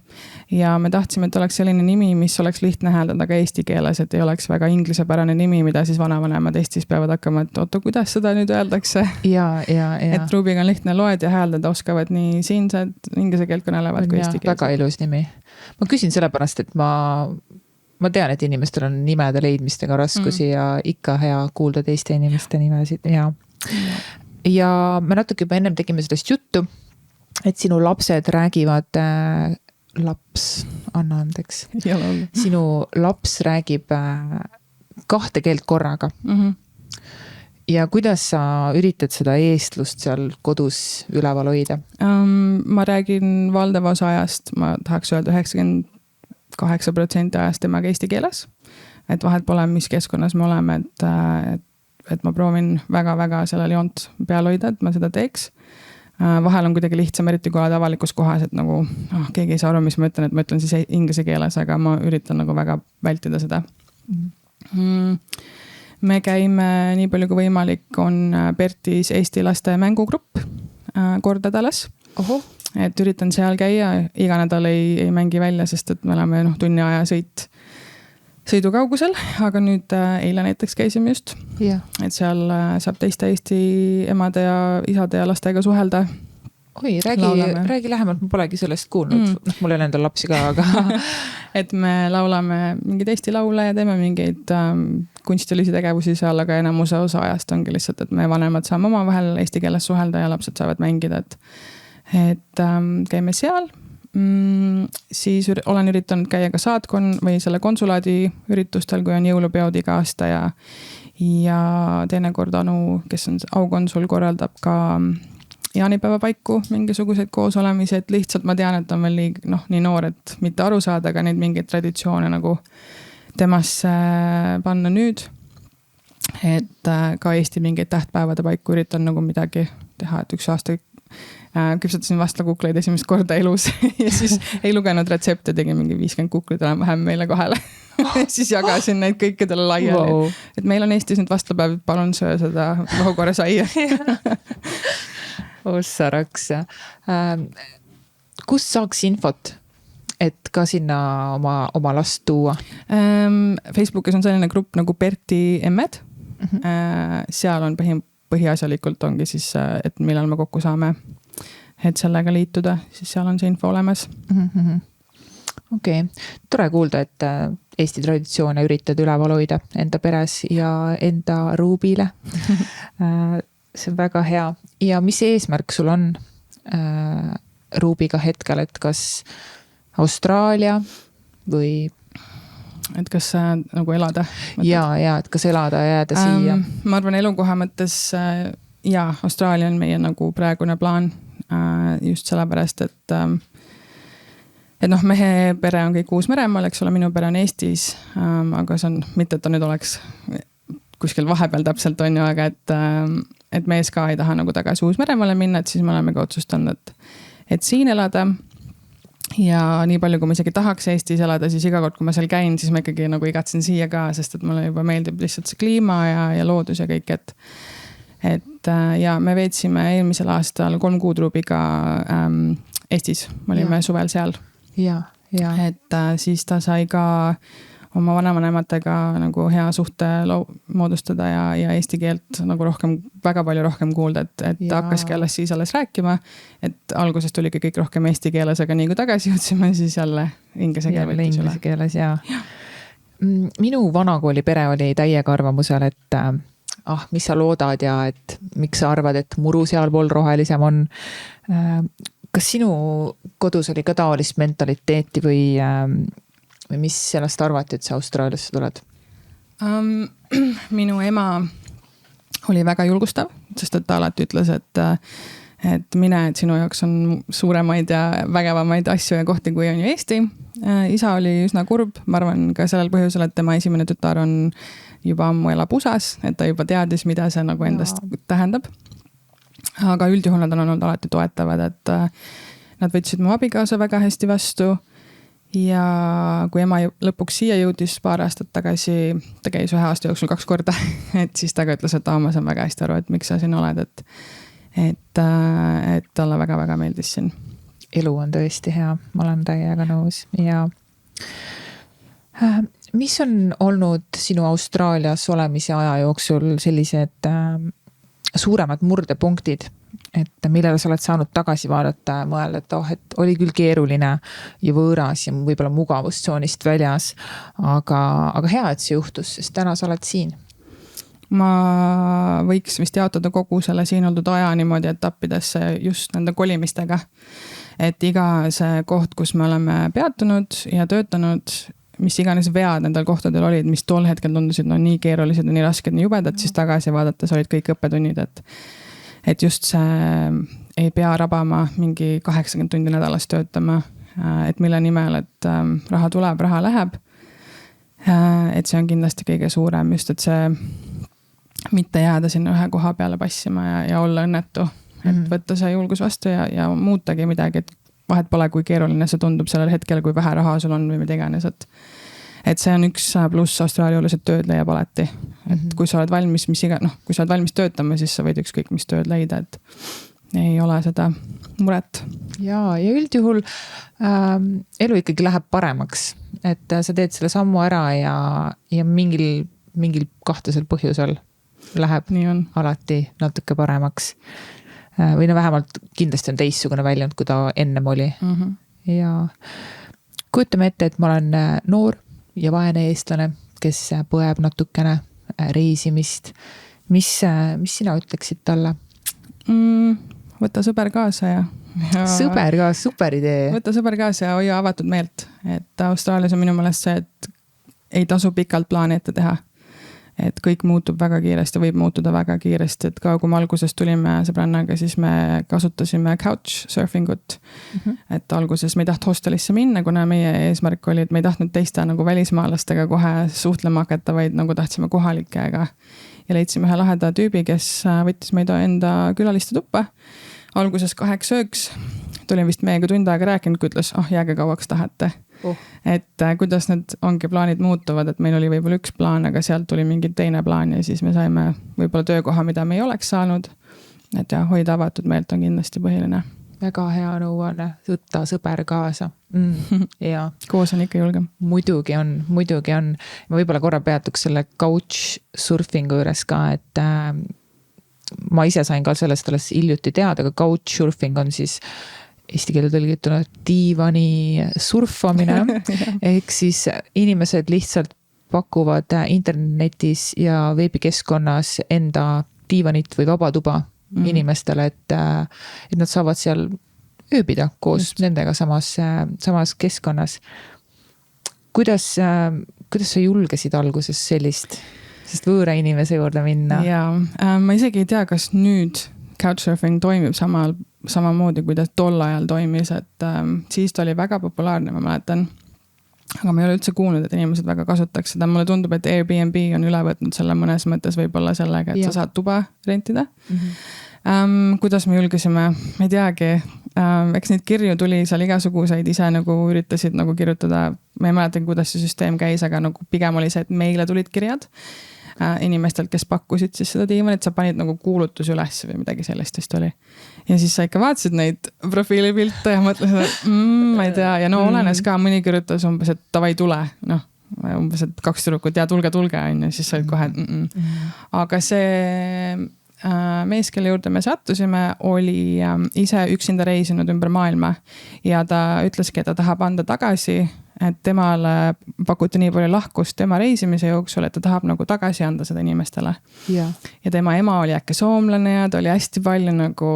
Ja me tahtsime, et oleks selline nimi, mis oleks lihtne hääldada ka eesti keeles, et ei oleks väga inglisepärane nimi, mida siis vanavanemad Eestis peavad hakkama, et oota, kuidas seda nüüd öeldakse. Et Rubyga on lihtne loed ja hääldada oskavad nii siinsed inglise keelt kõnelevad kui eesti keelt. Väga ilus nimi. Ma küsin sellepärast, et ma tean, et inimestel on nimede leidmistega raskusi ja ikka hea kuulda teiste inimeste nimesid. Ja me natuke juba ennem tegime sellest juttu, et sinu lapsed räägivad anna andeks. Sinu laps räägib 2 keelt korraga. Ja kuidas sa üritad seda eestlust seal kodus üleval hoida? Ma räägin valdava osa ajast, ma tahaks öelda 98% ajast temaga eesti keeles. Et vahet pole, mis keskkonnas me oleme, et ma proovin väga-väga sellel joont peal hoida, et ma seda teeks. Vahel on kuidagi lihtsam, eriti kui oled avalikus kohas, et nagu keegi ei saa aru, mis ma ütlen, et ma ütlen siis inglise keeles, aga ma üritan nagu väga vältida seda. Me käime nii palju kui võimalik, on Pertis Eesti laste mängugrupp kord nädalas. Et üritan seal käia, iga nädal ei mängi välja, sest et me oleme tunni aja sõit sõidukaugusel, aga nüüd eile näiteks käisime just. Et seal saab teiste Eesti emade ja isade ja lastega suhelda. Oi, räägi lähemalt, ma polegi sellest kuulnud. Mul ei ole endal lapsi ka, aga... et me laulame mingeid Eesti laule ja teeme mingeid kunstilisi tegevusi seal, aga enamuse osa ajast ongi lihtsalt, et me vanemad saame oma vahel eesti keeles suhelda ja lapsed saavad mängida, et käime seal. Siis olen üritanud käia ka saatkon või selle konsulaadi üritustel, kui on jõulupeod iga aasta ja teinekord Anu, kes on aukonsul, korraldab ka jaanipäeva paiku mingisuguseid koosolemisi, et lihtsalt ma tean, et on veel nii noor, et mitte aru saada, aga neid mingeid traditsioone nagu temasse panna nüüd. Et ka Eesti mingeid tähtpäevade paiku üritan nagu midagi teha, et üks aasta küpsetasin vastlakukleid esimest korda elus ja siis ei lugenud retsepte, tegin mingi 50 kukleid vähem meile kohale. Siis jagasin neid kõikidele laiali. Wow. Et meil on Eestis nüüd vastlapäev, palun söö seda vahukorra saia. Ossaraks. Kus saaks infot, et ka sinna oma last tuua? Facebookis on selline grupp nagu Berti emmed. Seal on põhiasjalikult ongi siis, et millal me kokku saame, et sellega liituda, siis seal on see info olemas. Okei. Tore kuulda, et Eesti traditsioone üritad üleval hoida enda peres ja enda ruubile. See on väga hea. Ja mis eesmärk sul on ruubiga hetkel, et kas Austraalia või... Et kas nagu elada? Ja, et kas elada ja jääda siia? Ma arvan, elukoha mõttes Austraalia on meie nagu praegune plaan just sellepärast, et mehe pere on kõik Uus-Meremaal, eks ole, minu pere on Eestis, aga see on, mitte et ta nüüd oleks kuskil vahepeal täpselt on ju, aga et mees ka ei taha nagu tagasi Uus-Meremaale minna, et siis me oleme ka otsustanud, et siin elada. Ja nii palju, kui ma isegi tahaks Eestis elada, siis iga kord, kui ma seal käin, siis ma ikkagi nagu igatsen siia ka, sest et mulle juba meeldib lihtsalt see kliima ja loodus ja kõik, ja me veetsime eelmisel aastal 3 kuud ruubiga Eestis, me olime suvel seal. Et siis ta sai ka oma vanavanematega nagu hea suhte moodustada ja eesti keelt nagu väga palju rohkem kuulda, et ta hakkaski alles rääkima, et alguses tuligi kõik rohkem eesti keeles, aga nii kui tagasi jõudsime, siis jälle inglise keeles, Minu vanakooli pere oli täiega arvamusel, et mis sa loodad ja et miks sa arvad, et muru sealpool rohelisem on. Kas sinu kodus oli ka taolist mentaliteeti või mis sellest arvati, et sa Austraaliasse tuled? Minu ema oli väga julgustav, sest et ta alati ütles, et mine, et sinu jaoks on suuremaid ja vägevamaid asju ja kohti, kui on ju Eesti. Isa oli üsna kurb, ma arvan ka sellel põhjusel, et tema esimene tütar on juba ammu elab USAs, et ta juba teadis, mida see nagu endast tähendab. Aga üldjuhul nad on olnud alati toetavad, et nad võtsid mu abikaasa väga hästi vastu. Ja kui ema lõpuks siia jõudis paar aastat tagasi, ta käis 1 aasta jooksul 2 korda, et siis ta ka ütles, et ma saan väga hästi aru, et miks sa siin oled, et talle väga-väga meeldis siin. Elu on tõesti hea, ma olen täiega nõus. Ja mis on olnud sinu Austraalias olemise aja jooksul sellised suuremad murdepunktid, et millele sa oled saanud tagasi vaadata ja mõelda, et oli küll keeruline ja võõras ja võib-olla mugavustsoonist väljas, aga hea, et see juhtus, sest täna sa oled siin. Ma võiks vist jaotada kogu selle siin oldud aja niimoodi etappidesse just nende kolimistega. Et iga see koht, kus me oleme peatunud ja töötanud, mis iganes vead nendel kohtadel olid, mis tol hetkel tundusid nii keerulised ja nii rasked, nii jubedad, siis tagasi vaadates olid kõik õppetunnid, et just see ei pea rabama mingi 80 tundi nädalas töötama, et mille nimel, et raha tuleb, raha läheb. Et see on kindlasti kõige suurem, just et see mitte jääda sinna ühe koha peale passima ja olla õnnetu, et võtta see julgus vastu ja muutagi midagi, et vahet pole, kui keeruline see tundub sellel hetkel, kui vähe raha sul on või mida iganes, et see on üks pluss Austraalias, et tööd leiab alati. Et kui sa oled valmis, kui sa oled valmis töötama, siis sa võid ükskõik mis tööd leida, ei ole seda muret. ja üldjuhul elu ikkagi läheb paremaks, et sa teed selle sammu ära ja mingil kahtlasel põhjusel läheb alati natuke paremaks. Või no vähemalt kindlasti on teistsugune väljund, kui ta ennem oli. Ja kujutame ette, et ma olen noor ja vaene eestlane, kes põeb natukene reisimist. Mis sina ütleksid talle? Võta sõber kaasa ja sõber kaasa, super idee. Võta sõber kaasa ja hoia avatud meelt. Et Austraalias on minu meelest see, et ei tasu pikalt plaani ette teha. Et kõik muutub väga kiiresti, võib muutuda väga kiiresti, et ka kui me alguses tulime sõbrannaga, siis me kasutasime couchsurfingut. Et alguses me ei tahtnud hostelisse minna, kuna meie eesmärk oli, et me ei tahtnud teiste nagu välismaalastega kohe suhtlema hakata, vaid nagu tahtsime kohalikega. Ja leidsime ühe laheda tüübi, kes võttis meid enda külaliste tuppa. Alguses 8-9, tulin vist meiega tund aega rääkinud, kui ütles, jääge kauaks tahate. Et kuidas need ongi plaanid muutuvad, et meil oli võib-olla üks plaan, aga sealt tuli mingi teine plaan ja siis me saime võib-olla töökoha, mida me ei oleks saanud. Et hoida avatud meelt on kindlasti põhiline. Väga hea nõuanne, võtta sõber kaasa. Ja. Koos on ikka julgem. Muidugi on. Ma võib-olla korra peatuks selle couchsurfingu juures ka, et ma ise sain ka sellest alles hiljuti teada, aga couchsurfing on siis eesti keele tõlgituna diivani surfamine. Ehk siis inimesed lihtsalt pakuvad internetis ja veebikeskkonnas enda diivanit või vabatuba inimestele, et nad saavad seal ööbida koos nendega samas keskkonnas. Kuidas sa julgesid alguses sellist, sest võõra inimese juurde minna? Ma isegi ei tea, kas nüüd couchsurfing toimib samamoodi, kuidas tol ajal toimis, et siis ta oli väga populaarne, ma mäletan. Aga ma ei ole üldse kuulnud, et inimesed väga kasutaks seda. Mulle tundub, et Airbnb on üle võtnud selle mõnes mõttes võib-olla sellega, et sa saad tuba rentida. Kuidas me julgesime? Ma ei teagi. Eks neid kirju tuli seal igasuguseid ise nagu üritasid nagu kirjutada. Ma ei mäletan, kuidas see süsteem käis, aga nagu pigem oli see, et meile tulid kirjad inimestelt, kes pakkusid siis seda diivanit, sa panid nagu kuulutus üles või midagi sellist vist oli. Ja siis sa ikka vaatasid neid profiilipilte ja mõtlesid, et ma ei tea. Ja olenes ka, mõni kirjutas umbes, et tavai tule. Umbes, et 2 tüdrukut ja tulge, on ja siis sa olid kohe. Aga see mees, kelle juurde me sattusime, oli ise üksinda reisinud ümber maailma. Ja ta ütleski, et ta tahab anda tagasi, et temale pakuti nii palju lahkust tema reisimise jooksul, et ta tahab nagu tagasi anda seda inimestele. Ja tema ema oli äkki soomlane ja ta oli hästi palju nagu,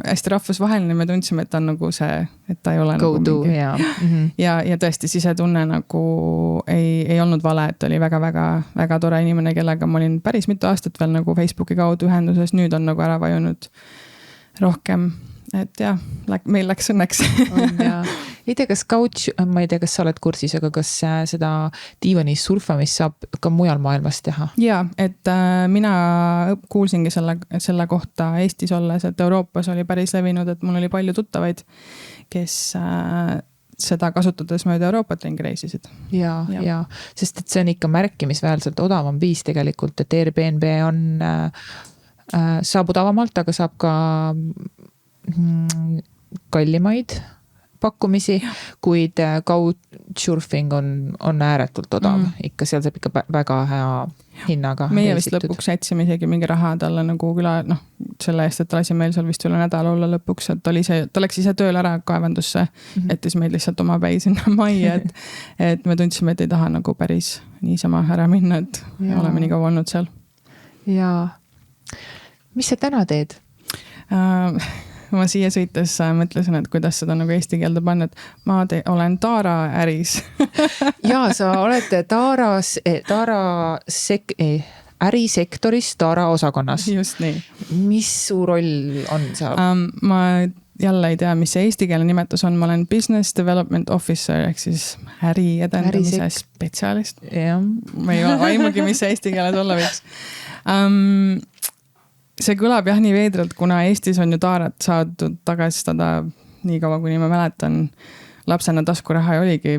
hästi rahvusvaheline, me tundsime, et ta on nagu see, et ta ei ole go nagu do, mingi. Ja tõesti sisetunne nagu ei olnud vale, et oli väga tore inimene, kellega ma olin päris mitu aastat veel nagu Facebooki kaudu ühenduses, nüüd on nagu ära vajunud rohkem. Et meil läks õnneks. Ei tea, kas couch, ma ei tea, kas sa oled kursis, aga kas seda diivani surfamist saab ka mujal maailmas teha? Et mina kuulsingi selle kohta Eestis olles, et Euroopas oli päris levinud, et mul oli palju tuttavaid, kes seda kasutades mööda Euroopat ringi reisisid. Ja, sest et see on ikka märkimisväärselt odavam viis tegelikult, et Airbnb on saab odavamalt, aga saab ka kallimaid pakkumisi, kuid couchsurfing on ääretult odav. Ikka seal saab ikka väga hea hinnaga. Meie vist lõpuks jätsime isegi mingi raha talle nagu küla, selle eest, et ta lasi meil seal vist üle nädala olla lõpuks, et ta läks ise tööl ära kaevandusse, jättis meid lihtsalt oma päi sinna majja, et me tundsime, et ei taha nagu päris niisama ära minna, et oleme nii kaua olnud seal. Ja mis sa täna teed? Ma siia sõites mõtlesin, et kuidas seda nagu eesti keelde panna, et ma olen Taara äris. Ja sa oled ärisektoris Taara osakonnas. Just nii. Mis su roll on seal? Ma jälle ei tea, mis see eesti keele nimetus on. Ma olen Business Development Officer, ehk siis äri edendamise spetsialist. Ma ei ole aimugi, mis see eesti keeles olla võiks. See kõlab nii veidralt, kuna Eestis on ju Taarat saadud tagastada nii kaua, kuni ma mäletan. Lapsena taskuraha oligi,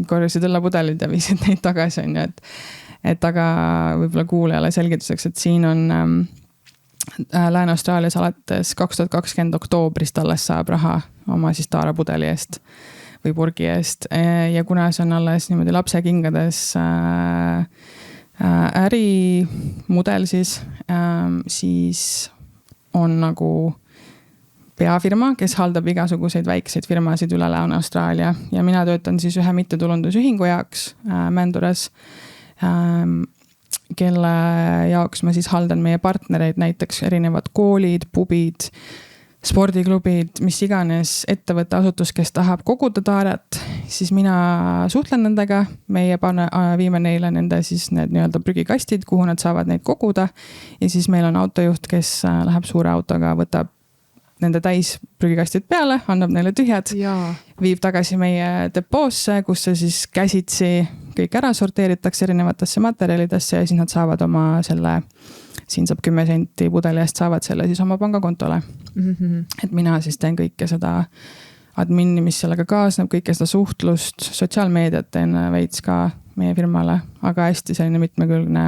korjasid õllapudelid ja viisid neid tagasi. Et aga võib-olla kuulajale selgituseks, et siin on Lääne-Austraalias alates 2020 oktoobrist alles saab raha oma siis taarapudeli eest või purgi eest. Ja kuna see on alles niimoodi lapse kingades ärimudel, siis on nagu peafirma, kes haldab igasuguseid väikseid firmasid üle Lääne-Austraalia ja mina töötan siis ühe mittetulundusühingu jaoks Mändures, kelle jaoks ma siis haldan meie partnereid, näiteks erinevad koolid, pubid, spordiklubid, mis iganes ettevõtte asutus, kes tahab koguda taaret, siis mina suhtlen nendega, meie viime neile nende siis need nii-öelda prügikastid, kuhu nad saavad neid koguda ja siis meil on autojuht, kes läheb suure autoga, võtab nende täis prügikastid peale, annab neile tühjad, viib tagasi meie depoosse, kus see siis käsitsi kõik ära sorteeritakse erinevatesse materjalidesse ja siis nad saavad oma selle, siin saab 10 senti pudeli eest, saavad selle siis oma pangakontole. Et mina siis teen kõike seda admini, mis sellega kaasneb, kõike seda suhtlust, sotsiaalmeediat teen veits ka meie firmale, aga hästi selline mitmekülgne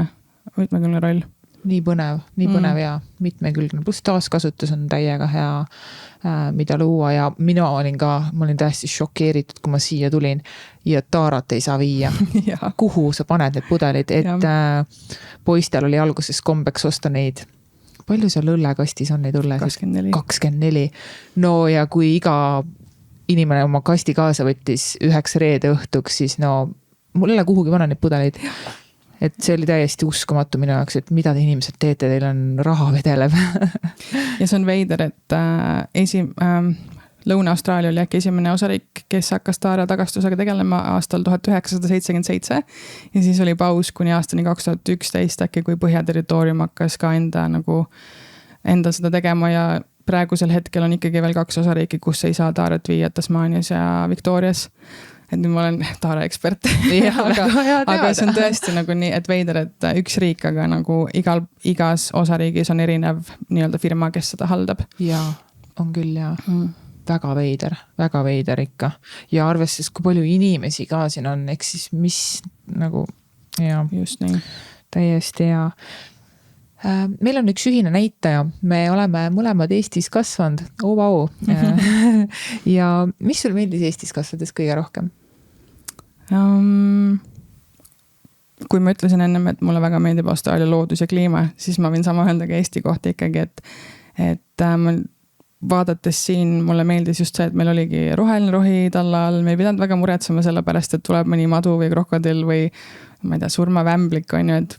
roll. Nii põnev ja mitmekülgne, pluss taaskasutus on täiega hea, mida luua ja ma olin täiesti šokeeritud, kui ma siia tulin ja taarat ei saa viia. Kuhu sa paned need pudelid, et poistel oli alguses kombeks osta neid. Palju seal õllekastis on neid õlle? 24. No ja kui iga inimene oma kasti kaasa võttis 9 reede õhtuks, siis mul ei ole kuhugi panna neid pudeleid. Et see oli täiesti uskumatu minu jaoks, et mida te inimesed teete, teil on raha vedeleb. Ja see on veider, et Lõuna-Austraalia oli äkki esimene osariik, kes hakkas taara tagastusega tegelema aastal 1977 ja siis oli paus kuni aastani 2011 äkki, kui Põhjaterritoorium hakkas ka enda seda tegema ja praegusel hetkel on ikkagi veel 2 osariiki, kus ei saa taaret viia, Tasmaanias ja Victorias. Et nüüd ma olen taara ekspert, aga see on tõesti nagu nii, et veider, et üks riik, aga nagu igas osariigis on erinev nii-öelda firma, kes seda haldab. Jaa, on küll ja väga veider ikka. Ja arvestades, kui palju inimesi ka siin on, eks siis mis nagu, just nii. Täiesti hea. Meil on üks ühine näitaja, me oleme mõlemad Eestis kasvanud, vau. Ja mis sul meeldis Eestis kasvades kõige rohkem? Kui ma ütlesin ennem, et mulle väga meeldib Austraalia loodus ja kliima, siis ma võin sama öelda ka Eesti kohta ikkagi, et vaadates siin mulle meeldis just see, et meil oligi roheline rohi talla all, me ei pidanud väga muretsema selle pärast, et tuleb mõni madu või krokodill või ma ei tea, surmavämblik on ju, et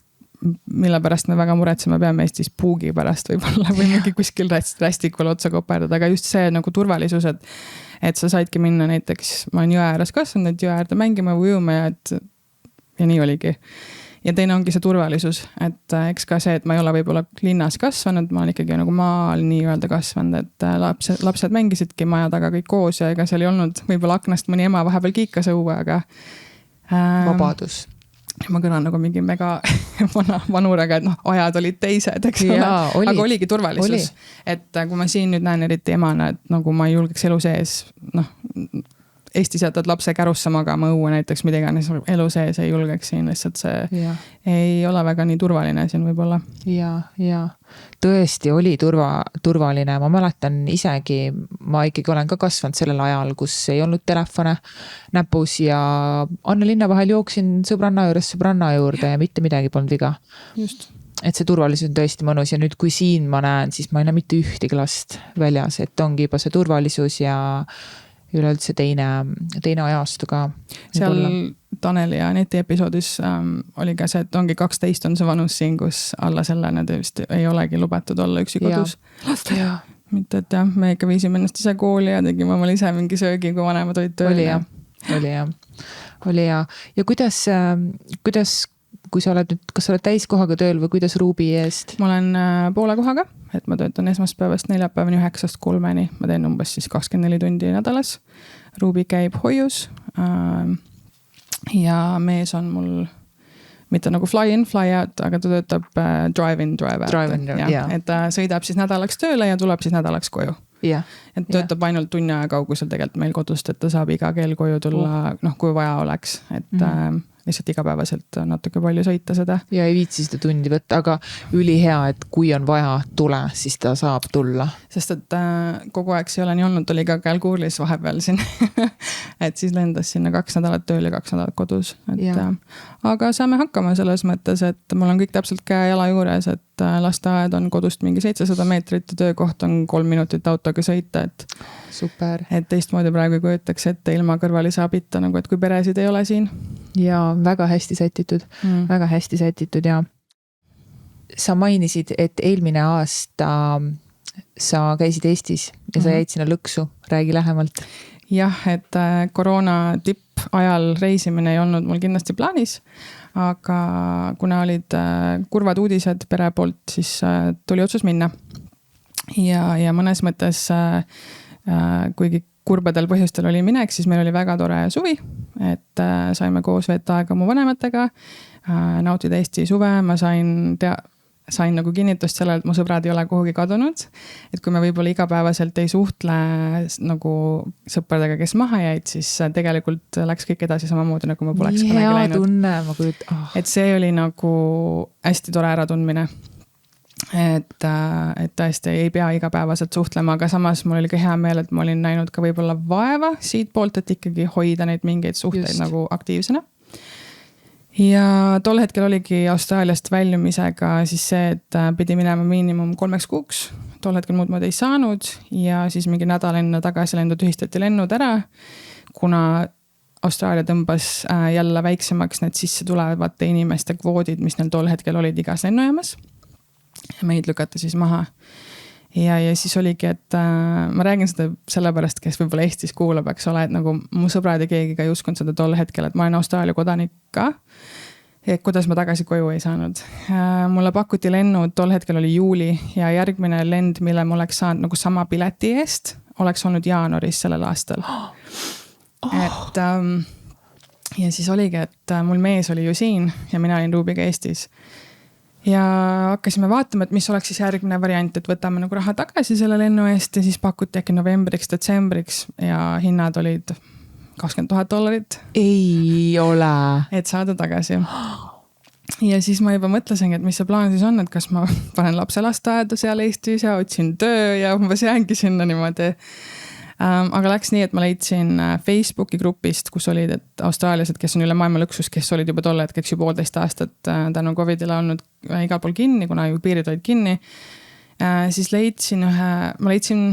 mille pärast me väga muretseme, peame Eestis puugi pärast võib-olla või mingi kuskil rästikul otsa koperdada, aga just see nagu turvalisus, et sa saidki minna näiteks, ma olen jõe ääres kasvanud, et jõe äärde mängima või ujuma ja nii oligi. Ja teine ongi see turvalisus, et eks ka see, et ma ei ole võib-olla linnas kasvanud, ma olen ikkagi nagu maal nii-öelda kasvanud, et lapsed mängisidki maja taga kõik koos ja ega seal ei olnud võib-olla aknast mõni ema vahepeal kiikas õue, aga vabadus. Ma kõlan nagu mingi mega vanuraga, et ajad olid teised, eks ole. Aga oligi turvalisus. Et kui ma siin nüüd näen eriti emana, et nagu ma ei julgeks elu sees, Eestis jätad lapse kärusse magama õue näiteks, mida iganes elu sees ei julgeks siin, lihtsalt see ei ole väga nii turvaline siin võib-olla. Ja tõesti oli turvaline. Ma mäletan isegi, ma ikkagi olen ka kasvanud sellel ajal, kus ei olnud telefone näpus ja Anne linna vahel jooksin sõbranna juurde ja mitte midagi polnud viga. Just. Et see turvalisus on tõesti mõnus ja nüüd kui siin ma näen, siis ma ei näe mitte ühtegi last väljas, et ongi juba see turvalisus ja üleüldse teine ajastu ka. Seal Taneli ja Aneti episoodis oli ka see, et ongi 12 on see vanus siin, kus alla sellena vist ei olegi lubatud olla üksi kodus. Mitte, et me ikka viisime ennast ise kooli ja tegime omal ise mingi söögi, kui vanemad olid tööl. Oli ja. Ja kuidas, kui sa oled nüüd, kas sa oled täiskohaga tööl või kuidas Ruubi eest? Ma olen poole kohaga, et ma töötan esmaspäevast 4-päevani 9-3, ma teen umbes siis 24 tundi nädalas. Ruubi käib hoius ja mees on mul mitte nagu fly in, fly out, aga ta töötab drive in, drive out. Et ta sõidab siis nädalaks tööle ja tuleb siis nädalaks koju. Et töötab ainult tunni aja kaugusel tegelikult meil kodust, et ta saab iga kell koju tulla, kui vaja oleks, et lihtsalt igapäevaselt natuke palju sõita seda. Ja ei viitsi seda tundi võtta, aga ülihea, et kui on vaja tule, siis ta saab tulla. Sest et kogu aeg see ei ole nii olnud, oli ka Kalgoorlis vahepeal siin. Et siis lendas sinna 2 nädalat tööl ja 2 nädalat kodus. Aga saame hakkama selles mõttes, et mul on kõik täpselt käe-jala juures, et lasteaed on kodust mingi 700 meetrit ja töökoht on 3 minutit autoga sõita, et super. Et teistmoodi praegu kujutaks ette ilma kõrvalise abita, nagu et kui peresid ei ole siin. Ja väga hästi sätitud, väga hästi sätitud ja sa mainisid, et eelmine aasta sa käisid Eestis ja sa jäid sinna lõksu. Räägi lähemalt. Jah, et koroona tipp ajal reisimine ei olnud mul kindlasti plaanis, aga kuna olid kurvad uudised pere poolt, siis tuli otsus minna. Ja mõnes mõttes, kuigi kurbadel põhjustel oli minek, siis meil oli väga tore suvi, et saime koos veeta aega mu vanematega, nautida Eesti suve, ma sain nagu kinnitust sellele, et mu sõbrad ei ole kuhugi kadunud. Et kui me võib-olla igapäevaselt ei suhtle nagu sõpradega, kes maha jäid, siis tegelikult läks kõik edasi samamoodi, nagu ma poleks kunagi läinud. Hea tunne, ma kujutan. Et see oli nagu hästi tore äratundmine. Et tõesti ei pea igapäevaselt suhtlema, aga samas mul oli ka hea meel, et ma olin näinud ka võib-olla vaeva siit poolt, et ikkagi hoida neid mingeid suhteid nagu aktiivsena. Ja tol hetkel oligi Austraaliast väljumisega siis see, et pidi minema miinimum 3 kuuks. Tol hetkel muud moodi ei saanud ja siis mingi nädal enne tagasilendu tühistati lennud ära, kuna Austraalia tõmbas jälle väiksemaks need sisse tulevate inimeste kvoodid, mis neil tol hetkel olid igas lennujaamas. Meid lükati siis maha. Ja siis oligi, et ma räägin seda sellepärast, kes võib-olla Eestis kuulab, eks ole, et nagu mu sõbrad ja keegi ka ei uskunud seda tol hetkel, et ma olen Austraalia kodanik ka. Et kuidas ma tagasi koju ei saanud. Mulle pakuti lennud, tol hetkel oli juuli ja järgmine lend, mille ma oleks saanud nagu sama pileti eest, oleks olnud jaanuaris sellel aastal. Et, ja siis oligi, et mul mees oli ju siin ja mina olin Ruubiga Eestis. Ja hakkasime vaatama, et mis oleks siis järgmine variant, et võtame nagu raha tagasi selle lennu eest ja siis pakuti äkki novembriks, detsembriks ja hinnad olid $20,000. Ei ole. Et saada tagasi. Ja siis ma juba mõtlesin, et mis see plaan siis on, et kas ma panen lapse lasteaeda seal Eestis ja otsin töö ja umbes jäängi sinna niimoodi. Aga läks nii, et ma leidsin Facebooki grupist, kus olid austraaliased, kes on üle maailma lõksus, kes olid juba tolle hetkeks ju 1,5 aastat tänu COVIDile olnud igal pool kinni, kuna ju piirid olid kinni. Siis ma leidsin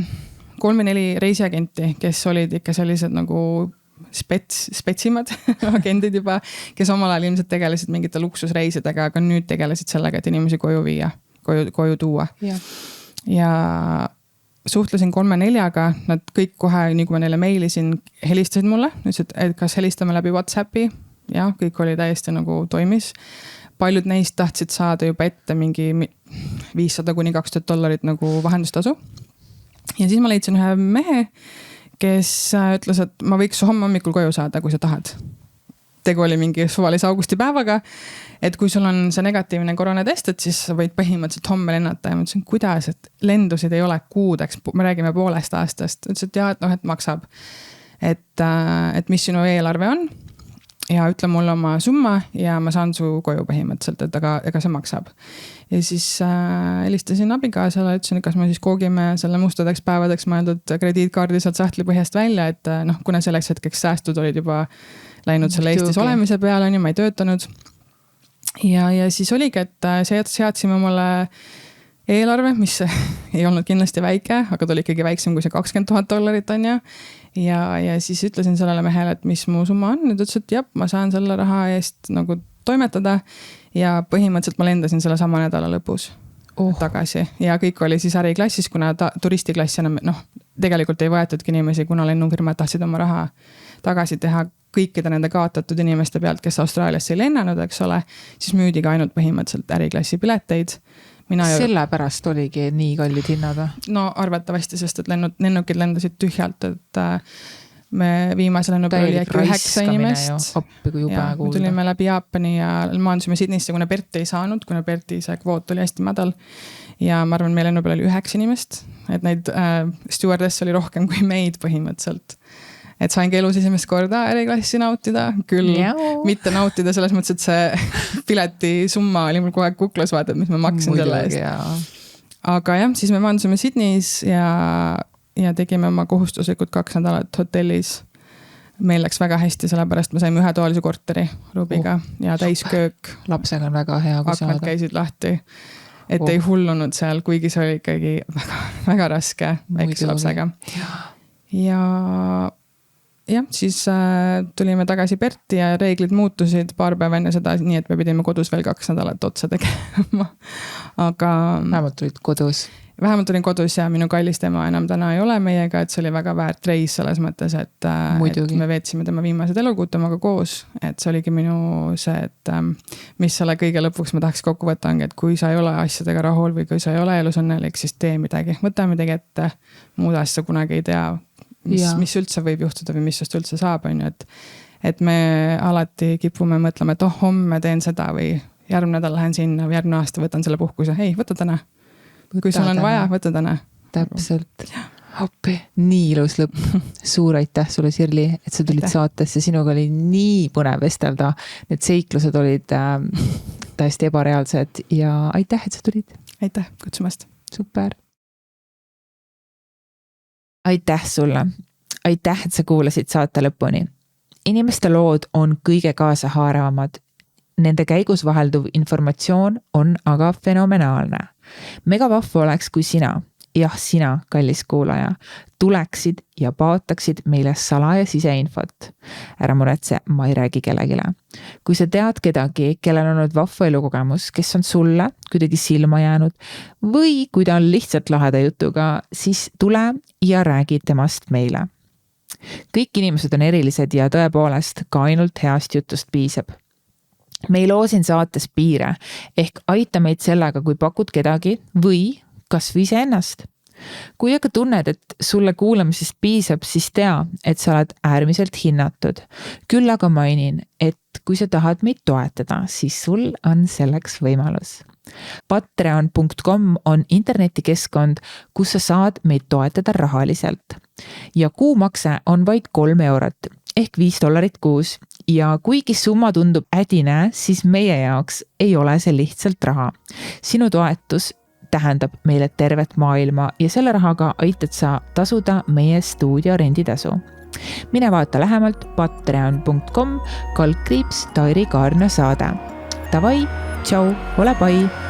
3-4 reisiagenti, kes olid ikka sellised nagu spetsimad agendid juba, kes omal ajal ilmselt tegelesid mingite luksusreisidega, aga nüüd tegelesid sellega, et inimesi koju viia, koju tuua. Ja suhtlesin 3-4-ga, nad kõik kohe, nii kui ma neile meilisin, helistasid mulle, ütlesid, et kas helistame läbi WhatsAppi, ja kõik oli täiesti nagu toimis. Paljud neist tahtsid saada juba ette mingi $500–2,000 nagu vahendustasu. Ja siis ma leidsin ühe mehe, kes ütles, et ma võiks homme hommikul koju saada, kui sa tahad. Tegu oli mingi suvalise augustipäevaga, et kui sul on see negatiivne koroonatest, et siis sa võid põhimõtteliselt homme lennata ja ma ütlesin, kuidas, et lendusid ei ole kuudeks, me räägime 1,5 aastast. Ütlesin, et et maksab, et mis sinu eelarve on ja ütle mulle oma summa ja ma saan su koju põhimõtteliselt, et aga see maksab. Ja siis helistasin abikaasale, ütlesin, et kas me siis koogime selle mustadeks päevadeks mõeldud krediitkaardi sealt sahtli põhjast välja, et kuna selleks hetkeks säästud olid juba läinud selle Eestis olemise peale, ma ei töötanud. Ja siis oligi, et seadsime mulle eelarve, mis ei olnud kindlasti väike, aga ta oli ikkagi väiksem kui see $20,000 on ju. Ja siis ütlesin sellele mehele, et mis mu summa on. Ja ta ütles, et jah, ma saan selle raha eest nagu toimetada ja põhimõtteliselt ma lendasin selle sama nädala lõpus tagasi. Ja kõik oli siis äriklassis, kuna turistiklass enam, tegelikult ei võetudki inimesi, kuna lennufirmad tahtsid oma raha tagasi teha kõikide nende kaotatud inimeste pealt, kes Austraaliasse ei lennanud, eks ole, siis müüdi ka ainult põhimõtteliselt äriklassi pileteid. Sellepärast oligi nii kallid hinnad? No arvatavasti, sest et lennukid lendasid tühjalt, et me viimase lennu peal oli äkki 9 inimest. Me tulime läbi Jaapani ja maandusime Sydneysse, kuna Berti ei saanud, kuna Berti see kvoot oli hästi madal. Ja ma arvan, meie lennu peal oli 9 inimest, et neid stewardess oli rohkem kui meid põhimõtteliselt. et saingi elus esimest korda äriklassi nautida, küll mitte nautida selles mõttes, et see piletisumma oli mul kogu aeg kuklas, vaata, mis ma maksin selle eest. Aga jah, siis me maandusime Sydneys ja tegime oma kohustuslikud 2 nädalat hotellis. Meil läks väga hästi, sellepärast me saime 1-toalise korteri Rubiga ja täisköök. Lapsega on väga hea, kui saada. Aknad käisid lahti, et ei hullunud seal, kuigi see oli ikkagi väga, väga raske väikse lapsega. Ja jah, siis tulime tagasi Perti ja reeglid muutusid paar päeva enne seda, nii et me pidime kodus veel 2 nädalat otsa tegema. Aga vähemalt tulid kodus. Vähemalt olin kodus ja minu kallis tema enam täna ei ole meiega, et see oli väga väärt reis selles mõttes, et me veetsime tema viimased elukuud temaga koos, et see oligi minu see, et mis selle kõige lõpuks ma tahaks kokku võtta ongi, et kui sa ei ole asjadega rahul või kui sa ei ole elus õnnelik, siis tee midagi, võta midagi ette, muud asja kunagi ei tea, mis üldse võib juhtuda või mis just üldse saab, on ju, et me alati kipume mõtlema, et homme teen seda või järgmine nädal lähen sinna või järgmine aasta võtan selle puhkuse, ei, võta täna. Kui sul on vaja, võta täna. Täpselt. Appi, nii ilus lõpp. Suur aitäh sulle, Sirli, et sa tulid saatesse. Sinuga oli nii põnev vestelda. Need seiklused olid täiesti ebareaalsed ja aitäh, et sa tulid. Aitäh kutsumast. Super. Aitäh sulle. Aitäh, et sa kuulasid saate lõpuni. Inimeste lood on kõige kaasahaaravamad. Nende käigus vahelduv informatsioon on aga fenomenaalne. Mega vahva oleks, kui sina, sina, kallis kuulaja, tuleksid ja paotaksid meile salaja siseinfot. Ära muretse, ma ei räägi kellegile. Kui sa tead kedagi, kellel on olnud vahva elukogemus, kes on sulle kuidagi silma jäänud või kui ta on lihtsalt laheda jutuga, siis tule ja räägi temast meile. Kõik inimesed on erilised ja tõepoolest ka ainult heast jutust piisab. Me ei loo siin saates piire, ehk aita meid sellega, kui pakud kedagi või kas või ise ennast. Kui aga tunned, et sulle kuulamisest piisab, siis tea, et sa oled äärmiselt hinnatud. Küll aga mainin, et kui sa tahad meid toetada, siis sul on selleks võimalus. Patreon.com on internetikeskkond, kus sa saad meid toetada rahaliselt. Ja kuumakse on vaid 3 eurot. Ehk $5 kuus ja kuigi summa tundub ädine, siis meie jaoks ei ole see lihtsalt raha. Sinu toetus tähendab meile tervet maailma ja selle rahaga aitad sa tasuda meie stuudio renditasu. Mine vaata lähemalt patreon.com/Tairi Kaarna saade. Tavai, tšau, ole pai!